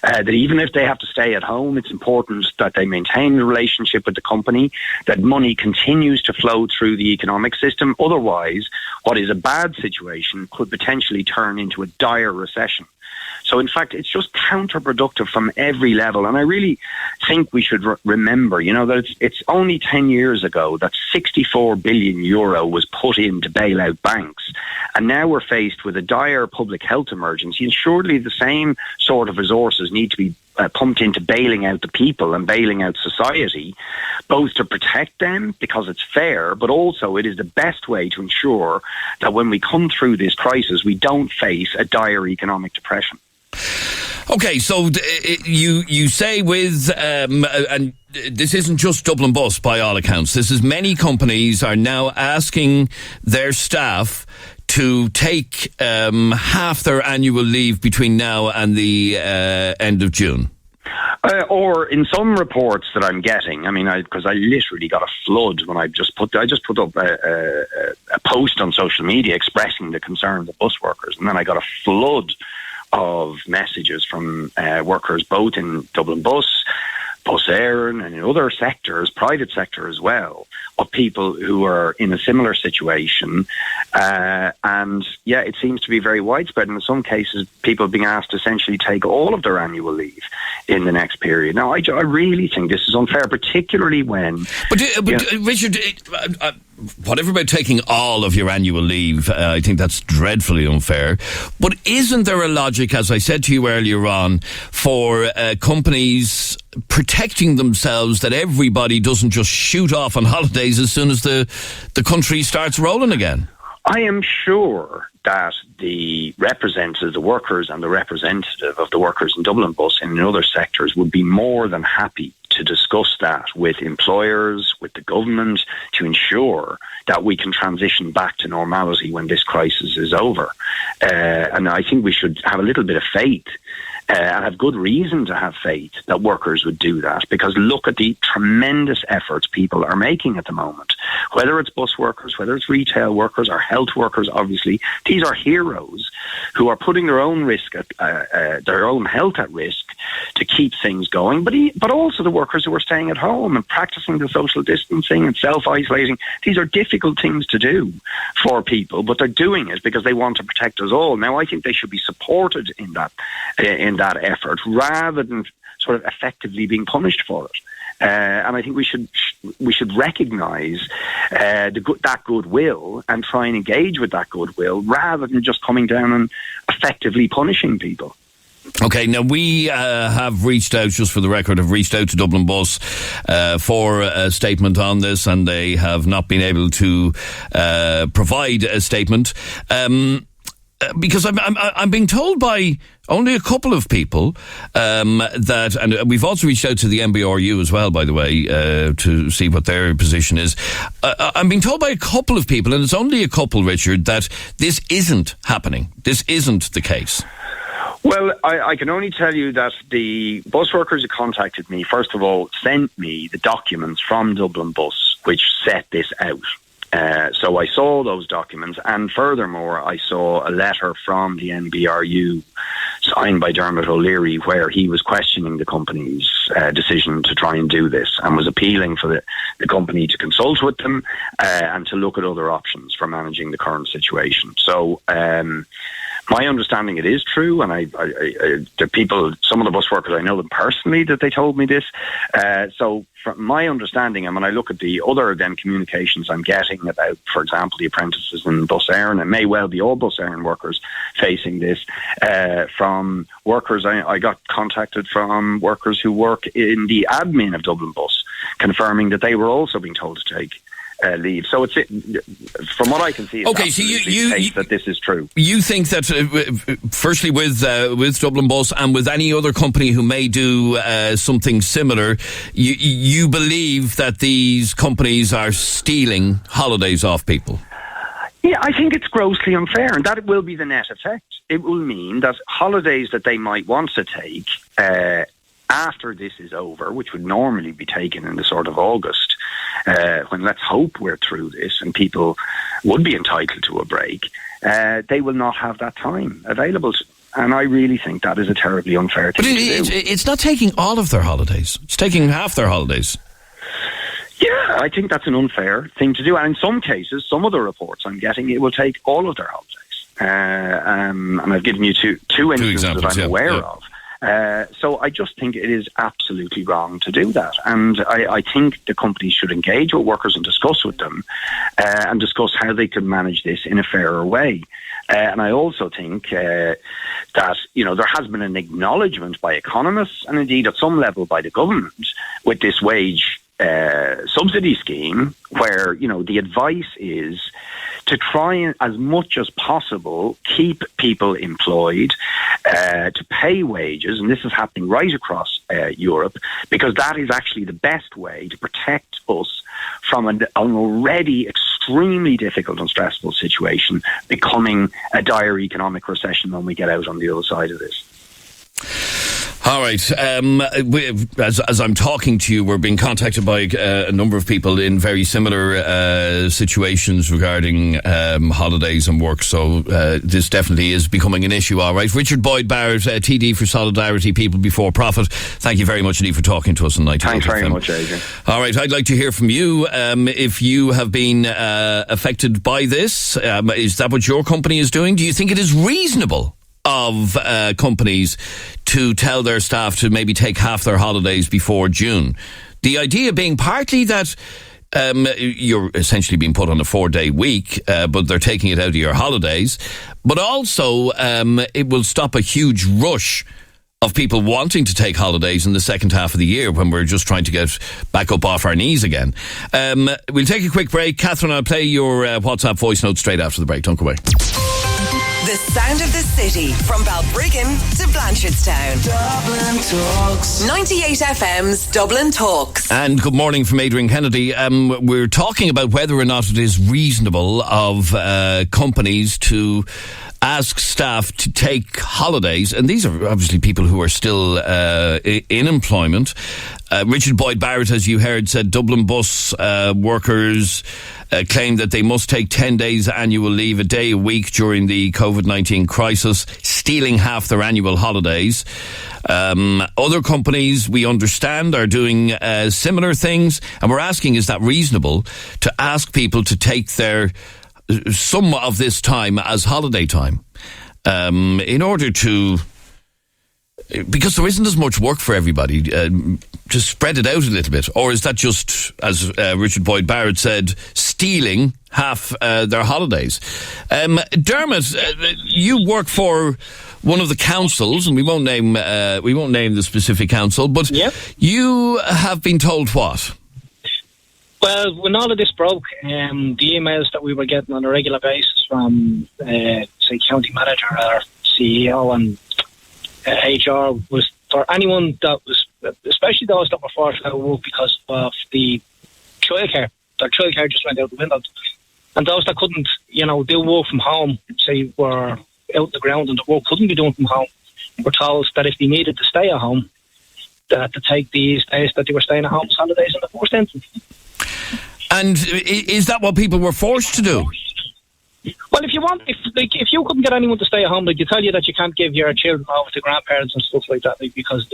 that even if they have to stay at home, it's important that they maintain the relationship with the company, that money continues to flow through the economic system. Otherwise, what is a bad situation could potentially turn into a dire recession. So, in fact, it's just counterproductive from every level. And I really think we should remember, that it's only 10 years ago that 64 billion euro was put in to bail out banks. And now we're faced with a dire public health emergency. And surely the same sort of resources need to be pumped into bailing out the people and bailing out society, both to protect them because it's fair, but also it is the best way to ensure that when we come through this crisis, we don't face a dire economic depression. Okay, so you say with, and this isn't just Dublin Bus by all accounts, this is many companies are now asking their staff to take half their annual leave between now and the end of June. Or in some reports that I'm getting, I mean, because I literally got a flood when I just put up a post on social media expressing the concerns of bus workers, and then I got a flood of messages from workers both in Dublin Bus, Bus Éireann, and in other sectors, private sector as well, of people who are in a similar situation. And yeah, it seems to be very widespread. And in some cases, people are being asked to essentially take all of their annual leave in the next period. Now, I really think this is unfair, particularly when... But Richard, whatever about taking all of your annual leave, I think that's dreadfully unfair. But isn't there a logic, as I said to you earlier on, for companies protecting themselves that everybody doesn't just shoot off on holidays as soon as the country starts rolling again? I am sure that the representative, the workers and the representative of the workers in Dublin Bus and in other sectors would be more than happy to discuss that with employers, with the government, to ensure that we can transition back to normality when this crisis is over. And I think we should have a little bit of faith and have good reason to have faith that workers would do that, because look at the tremendous efforts people are making at the moment. Whether it's bus workers, whether it's retail workers or health workers, obviously, these are heroes who are putting their own their own health at risk to keep things going, but also the workers who are staying at home and practicing the social distancing and self-isolating. These are difficult things to do for people, but they're doing it because they want to protect us all. Now, I think they should be supported in that effort rather than sort of effectively being punished for it. And I think we should recognise that goodwill and try and engage with that goodwill rather than just coming down and effectively punishing people. Okay, now we have reached out, just for the record, to Dublin Bus for a statement on this, and they have not been able to provide a statement. Because I'm being told by only a couple of people that, and we've also reached out to the MBRU as well, by the way, to see what their position is. I'm being told by a couple of people, and it's only a couple, Richard, that this isn't happening. This isn't the case. Well, I can only tell you that the bus workers who contacted me, first of all, sent me the documents from Dublin Bus which set this out. So I saw those documents, and furthermore, I saw a letter from the NBRU signed by Dermot O'Leary where he was questioning the company's decision to try and do this and was appealing for the company to consult with them and to look at other options for managing the current situation. So my understanding, it is true, and the people, some of the bus workers, I know them personally, that they told me this. So from my understanding, and when I look at the other communications I'm getting about, for example, the apprentices in Bus Éireann, and may well be all Bus Éireann workers facing this, from workers, I got contacted from workers who work in the admin of Dublin Bus, confirming that they were also being told to take leave. So it's from what I can see, it's okay. So you that this is true. You think that firstly with Dublin Bus and with any other company who may do something similar, you believe that these companies are stealing holidays off people? Yeah, I think it's grossly unfair, and that will be the net effect. It will mean that holidays that they might want to take after this is over, which would normally be taken in the sort of August, when let's hope we're through this and people would be entitled to a break, they will not have that time available to them. And I really think that is a terribly unfair thing to do. It's not taking all of their holidays. It's taking half their holidays. Yeah, I think that's an unfair thing to do. And in some cases, some of the reports I'm getting, it will take all of their holidays. And I've given you two instances that I'm aware of. So I just think it is absolutely wrong to do that. And I think the companies should engage with workers and discuss with them and discuss how they could manage this in a fairer way. And I also think that, there has been an acknowledgement by economists and indeed at some level by the government with this wage subsidy scheme where, the advice is to try and, as much as possible, keep people employed, to pay wages, and this is happening right across Europe, because that is actually the best way to protect us from an already extremely difficult and stressful situation becoming a dire economic recession when we get out on the other side of this. All right. As I'm talking to you, we're being contacted by a number of people in very similar situations regarding holidays and work. So this definitely is becoming an issue. All right. Richard Boyd Barrett, TD for Solidarity, People Before Profit. Thank you very much indeed for talking to us on 98 Thanks very FM. much, Adrian. All right. I'd like to hear from you. If you have been affected by this, is that what your company is doing? Do you think it is reasonable of companies to tell their staff to maybe take half their holidays before June? The idea being partly that you're essentially being put on a 4-day week, but they're taking it out of your holidays, but also it will stop a huge rush of people wanting to take holidays in the second half of the year when we're just trying to get back up off our knees again. We'll take a quick break. Catherine, I'll play your WhatsApp voice note straight after the break. Don't go away. The sound of the city from Balbriggan to Blanchardstown. Dublin Talks. 98 FM's Dublin Talks. And good morning from Adrian Kennedy. We're talking about whether or not it is reasonable of companies to ask staff to take holidays, and these are obviously people who are still in employment. Richard Boyd Barrett, as you heard, said Dublin bus workers claim that they must take 10 days annual leave, a day a week during the COVID-19 crisis, stealing half their annual holidays. Other companies, we understand, are doing similar things, and we're asking, is that reasonable to ask people to take some of this time as holiday time in order to, because there isn't as much work for everybody, to spread it out a little bit? Or is that just, as Richard Boyd Barrett said, stealing half their holidays? Dermot, you work for one of the councils, and we won't name the specific council, but you have been told what? Well, when all of this broke, the emails that we were getting on a regular basis from, say, county manager or CEO and HR was for anyone that was, especially those that were forced out of work because of the childcare. Their childcare just went out the window. And those that couldn't, do work from home, say, were out the ground and the work couldn't be done from home, were told that if they needed to stay at home, that to take these days that they were staying at home as holidays in the first instance. And is that what people were forced to do? Well, if you couldn't get anyone to stay at home, they tell you that you can't give your children over to grandparents and stuff like that, because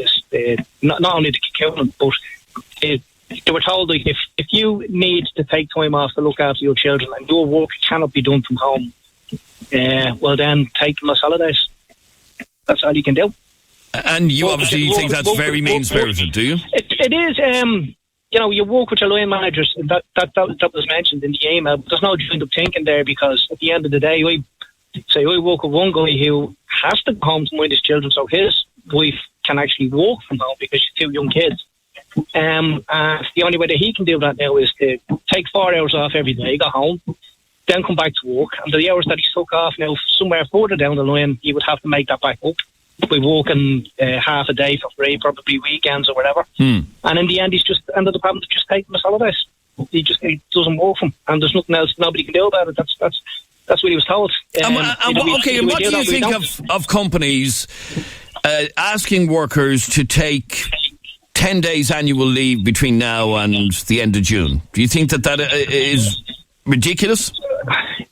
not only to kill them, but they were told if you need to take time off to look after your children and your work cannot be done from home, well then take them as holidays. That's all you can do. And you obviously think that's very mean-spirited, do you? It is. You work with your line managers, and that was mentioned in the email, but there's no joined up thinking there, because at the end of the day, I work with one guy who has to go home to mind his children, so his wife can actually work from home because she's 2 young kids. The only way that he can do that now is to take 4 hours off every day, go home, then come back to work, and the hours that he took off now, somewhere further down the line, he would have to make that back up by working half a day for free, probably weekends or whatever. And in the end, he's just ended up having to just take them as holidays. He doesn't work for him, and there's nothing else. Nobody can do about it. That's what he was told. What do you think of companies asking workers to take 10 days annual leave between now and the end of June? Do you think that is ridiculous?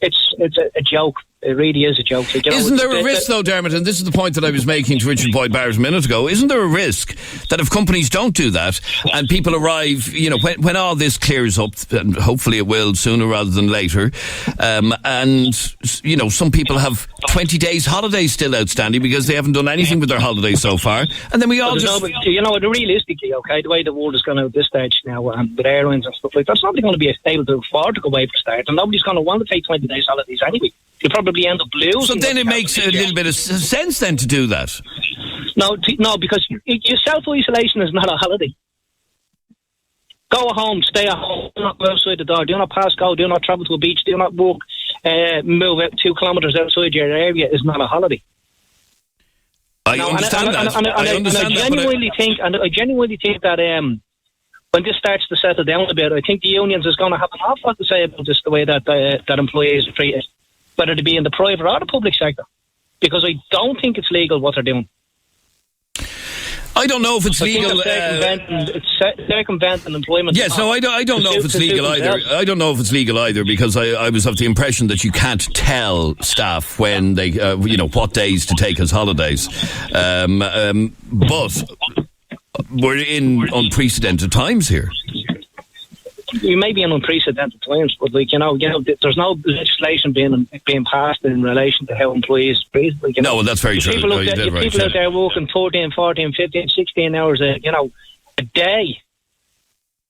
It's a joke. It really is a joke. Like, isn't there a risk, though, Dermot, and this is the point that I was making to Richard Boyd Barrett a minute ago, isn't there a risk that if companies don't do that and people arrive, when all this clears up, and hopefully it will sooner rather than later, and, some people have 20 days holidays still outstanding because they haven't done anything with their holidays so far, and then we all realistically, okay, the way the world is going at this stage now, with airlines and stuff like that, it's not going to be able to afford to go away for start, and nobody's going to want to take 20 days holidays anyway. You probably end up losing. So then it makes a little bit of sense then to do that. No, because your self-isolation is not a holiday. Go home, stay at home, do not go outside the door, do not pass go, do not travel to a beach, do not walk, move out 2 kilometres outside your area is not a holiday. I understand that. I genuinely think that when this starts to settle down a bit, I think the unions is going to have an awful lot to say about this, the way that employees are treated, whether they be in the private or the public sector, because I don't think it's legal what they're doing. I don't know if it's legal. It's circumventing employment. Yes, no, I don't know if it's legal either. I don't know if it's legal either, because I was of the impression that you can't tell staff when they, what days to take as holidays. But we're in unprecedented times here. We may be in unprecedented times, but there's no legislation being passed in relation to how employees breathe. No, well, that's very true. People out there working 14, 14, 15, 16 hours a day.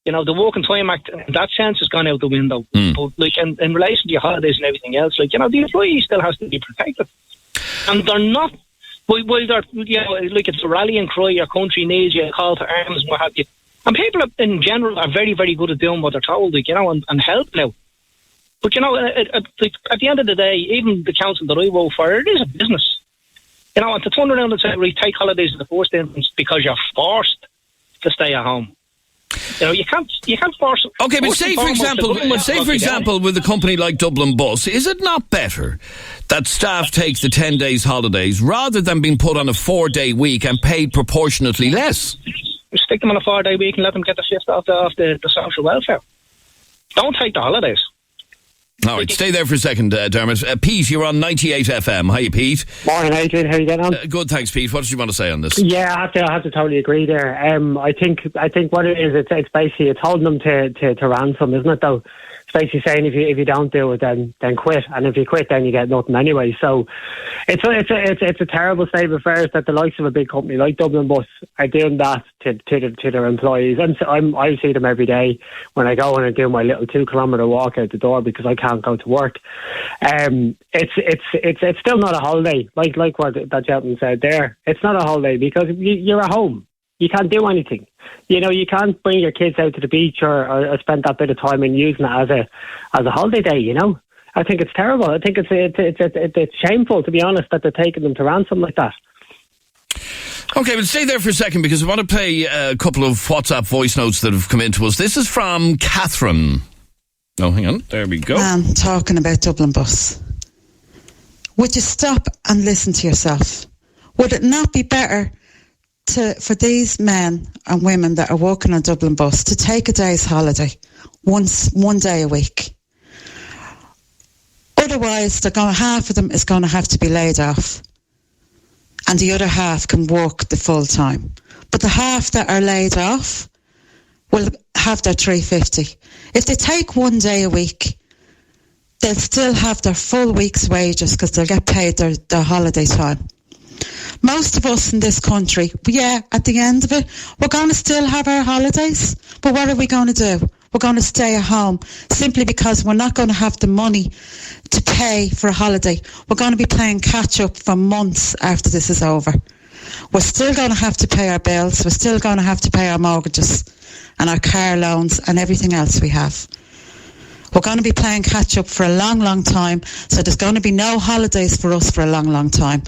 The Working Time Act in that sense has gone out the window. But in relation to your holidays and everything else, the employee still has to be protected, and they're not. While they're, it's a rallying cry, your country needs you, a call to arms, and what have you. And people in general are very, very good at doing what they're told, and helping out. But, at the end of the day, even the council that I work for, it is a business. And to turn around and say, take holidays in the first instance because you're forced to stay at home. You can't force. Okay, but say for example, with a company like Dublin Bus, is it not better that staff take the 10 days holidays rather than being put on a 4-day week and paid proportionately less? Stick them on a 4-day week and let them get the shift off the social welfare. Don't take the holidays. All right, stay there for a second, Dermot. Pete, you're on 98 FM. Hi, Pete. Morning, Adrian. How are you getting on? Good, thanks, Pete. What did you want to say on this? Yeah, I have to totally agree there. I think what it is, it's basically it's holding them to ransom, isn't it? Though it's basically saying if you don't do it, then quit, and if you quit, then you get nothing anyway. So it's a terrible state of affairs that the likes of a big company like Dublin Bus are doing that to their employees. And so I see them every day when I go and I do my little 2-kilometre walk out the door because I can't go to work. It's still not a holiday, like what that gentleman said there. It's not a holiday because you're at home. You can't do anything. You can't bring your kids out to the beach or spend that bit of time in using it as a holiday day. I think it's terrible. I think it's shameful, to be honest, that they're taking them to ransom like that. Okay, but stay there for a second because I want to play a couple of WhatsApp voice notes that have come in to us. This is from Catherine. Oh, hang on. There we go. Talking about Dublin Bus. Would you stop and listen to yourself? Would it not be better for these men and women that are working on Dublin Bus to take a day's holiday, one day a week? Otherwise, half of them is going to have to be laid off, and the other half can work the full time. But the half that are laid off will have their $350. If they take 1 day a week, they'll still have their full week's wages because they'll get paid their holiday time. Most of us in this country, at the end of it, we're going to still have our holidays. But what are we going to do? We're going to stay at home simply because we're not going to have the money to pay for a holiday. We're going to be playing catch up for months after this is over. We're still going to have to pay our bills. We're still going to have to pay our mortgages and our car loans and everything else we have. We're going to be playing catch up for a long, long time. So there's going to be no holidays for us for a long, long time.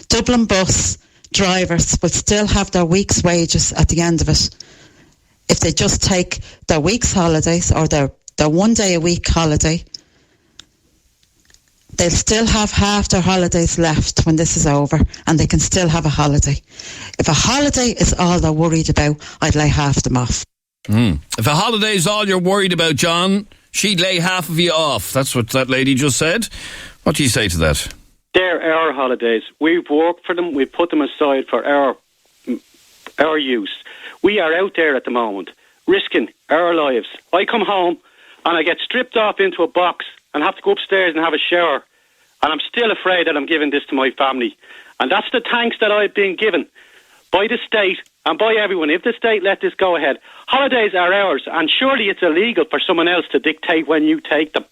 Dublin Bus drivers will still have their week's wages at the end of it. If they just take their week's holidays or their 1 day a week holiday, they'll still have half their holidays left when this is over, and they can still have a holiday. If a holiday is all they're worried about, I'd lay half them off. If a holiday is all you're worried about, John, she'd lay half of you off. That's what that lady just said. What do you say to that? They're our holidays. We've worked for them. We've put them aside for our use. We are out there at the moment, risking our lives. I come home and I get stripped off into a box and have to go upstairs and have a shower. And I'm still afraid that I'm giving this to my family. And that's the thanks that I've been given by the state and by everyone. If the state let this go ahead, holidays are ours, and surely it's illegal for someone else to dictate when you take them.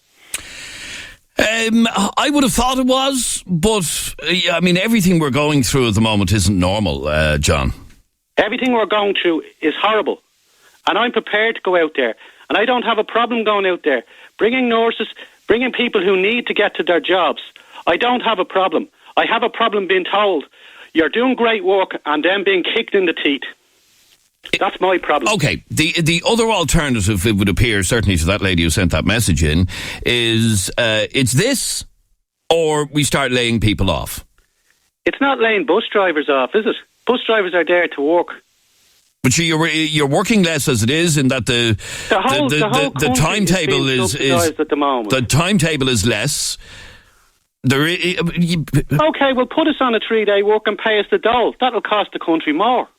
I would have thought it was, but I mean, everything we're going through at the moment isn't normal, John. Everything we're going through is horrible, and I'm prepared to go out there, and I don't have a problem going out there, bringing nurses, bringing people who need to get to their jobs. I don't have a problem. I have a problem being told, you're doing great work, and then being kicked in the teeth. That's my problem. Okay, the other alternative, it would appear, certainly to that lady who sent that message in, is it's this, or we start laying people off. It's not laying bus drivers off, is it? Bus drivers are there to work. But you're working less as it is, in that the timetable is at the moment. The timetable is less. Okay, well, put us on a 3-day work and pay us the dole. That'll cost the country more.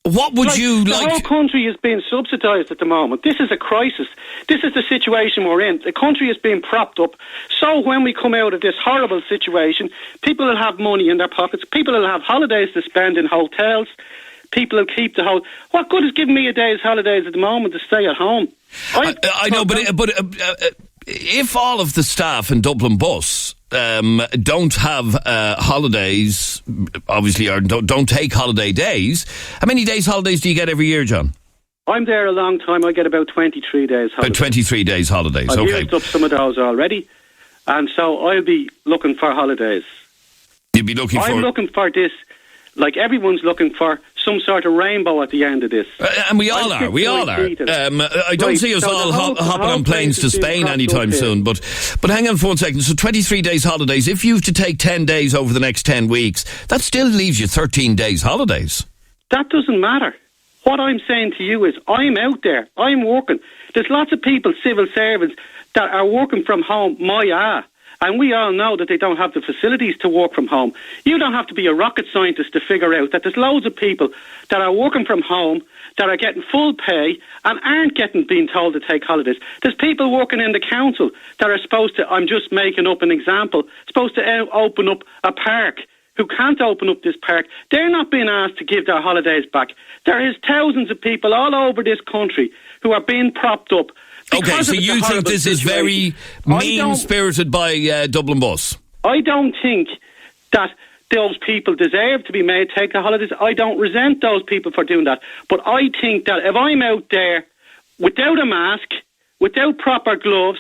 What would you like? The whole country is being subsidised at the moment. This is a crisis. This is the situation we're in. The country is being propped up. So when we come out of this horrible situation, people will have money in their pockets. People will have holidays to spend in hotels. People will keep the whole... What good is giving me a day's holidays at the moment to stay at home? I know, but if all of the staff in Dublin Bus don't have holidays, obviously, or don't take holiday days, how many days holidays do you get every year, John? I'm there a long time. I get about 23 days holidays. About 23 days holidays, I've okay. used up some of those already, and so I'll be looking for holidays. You'll be looking for... I'm looking for this, like everyone's looking for some sort of rainbow at the end of this. And we all are. We all are. I don't see us all hopping on planes to Spain anytime soon. But hang on for 1 second. So 23 days holidays. If you have to take 10 days over the next 10 weeks, that still leaves you 13 days holidays. That doesn't matter. What I'm saying to you is I'm out there. I'm working. There's lots of people, civil servants, that are working from home, and we all know that they don't have the facilities to work from home. You don't have to be a rocket scientist to figure out that there's loads of people that are working from home, that are getting full pay and aren't being told to take holidays. There's people working in the council that are supposed to, I'm just making up an example, supposed to open up a park, who can't open up this park. They're not being asked to give their holidays back. There is thousands of people all over this country who are being propped up. Okay, so you think this is very mean-spirited by Dublin Bus? I don't think that those people deserve to be made take the holidays. I don't resent those people for doing that. But I think that if I'm out there without a mask, without proper gloves,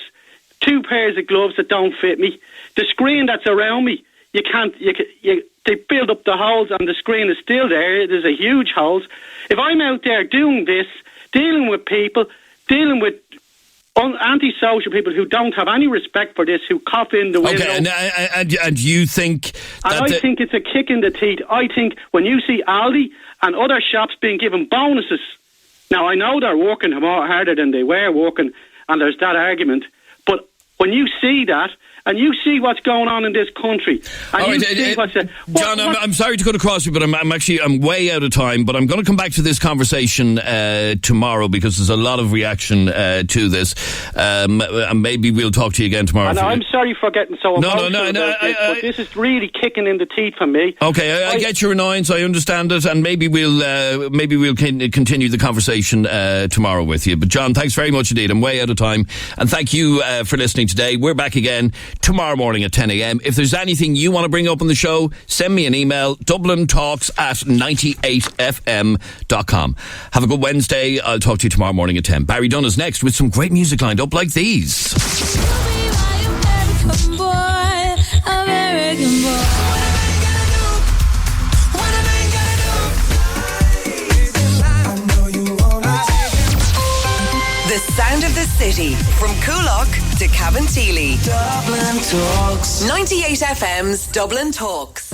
2 pairs of gloves that don't fit me, the screen that's around me, they build up the holes and the screen is still there. There's a huge holes. If I'm out there doing this, dealing with people, dealing with antisocial people who don't have any respect for this, who cough in the window. Okay, and you think that... And I think it's a kick in the teeth. I think when you see Aldi and other shops being given bonuses, now I know they're working more harder than they were working, and there's that argument, but when you see that, and you see what's going on in this country, and John, I'm sorry to cut across you, but I'm way out of time. But I'm going to come back to this conversation tomorrow, because there's a lot of reaction to this, and maybe we'll talk to you again tomorrow. And I'm sorry for getting so emotional. No. But this is really kicking in the teeth for me. Okay, I get your annoyance. I understand it, and maybe we'll continue the conversation tomorrow with you. But John, thanks very much indeed. I'm way out of time, and thank you for listening today. We're back again tomorrow morning at 10 a.m. If there's anything you want to bring up on the show, send me an email, dublintalks@98fm.com. Have a good Wednesday. I'll talk to you tomorrow morning at 10. Barry Dunn is next with some great music lined up like these. The The sound of the city from Coolock to Cabinteely. Dublin Talks. 98 FM's Dublin Talks.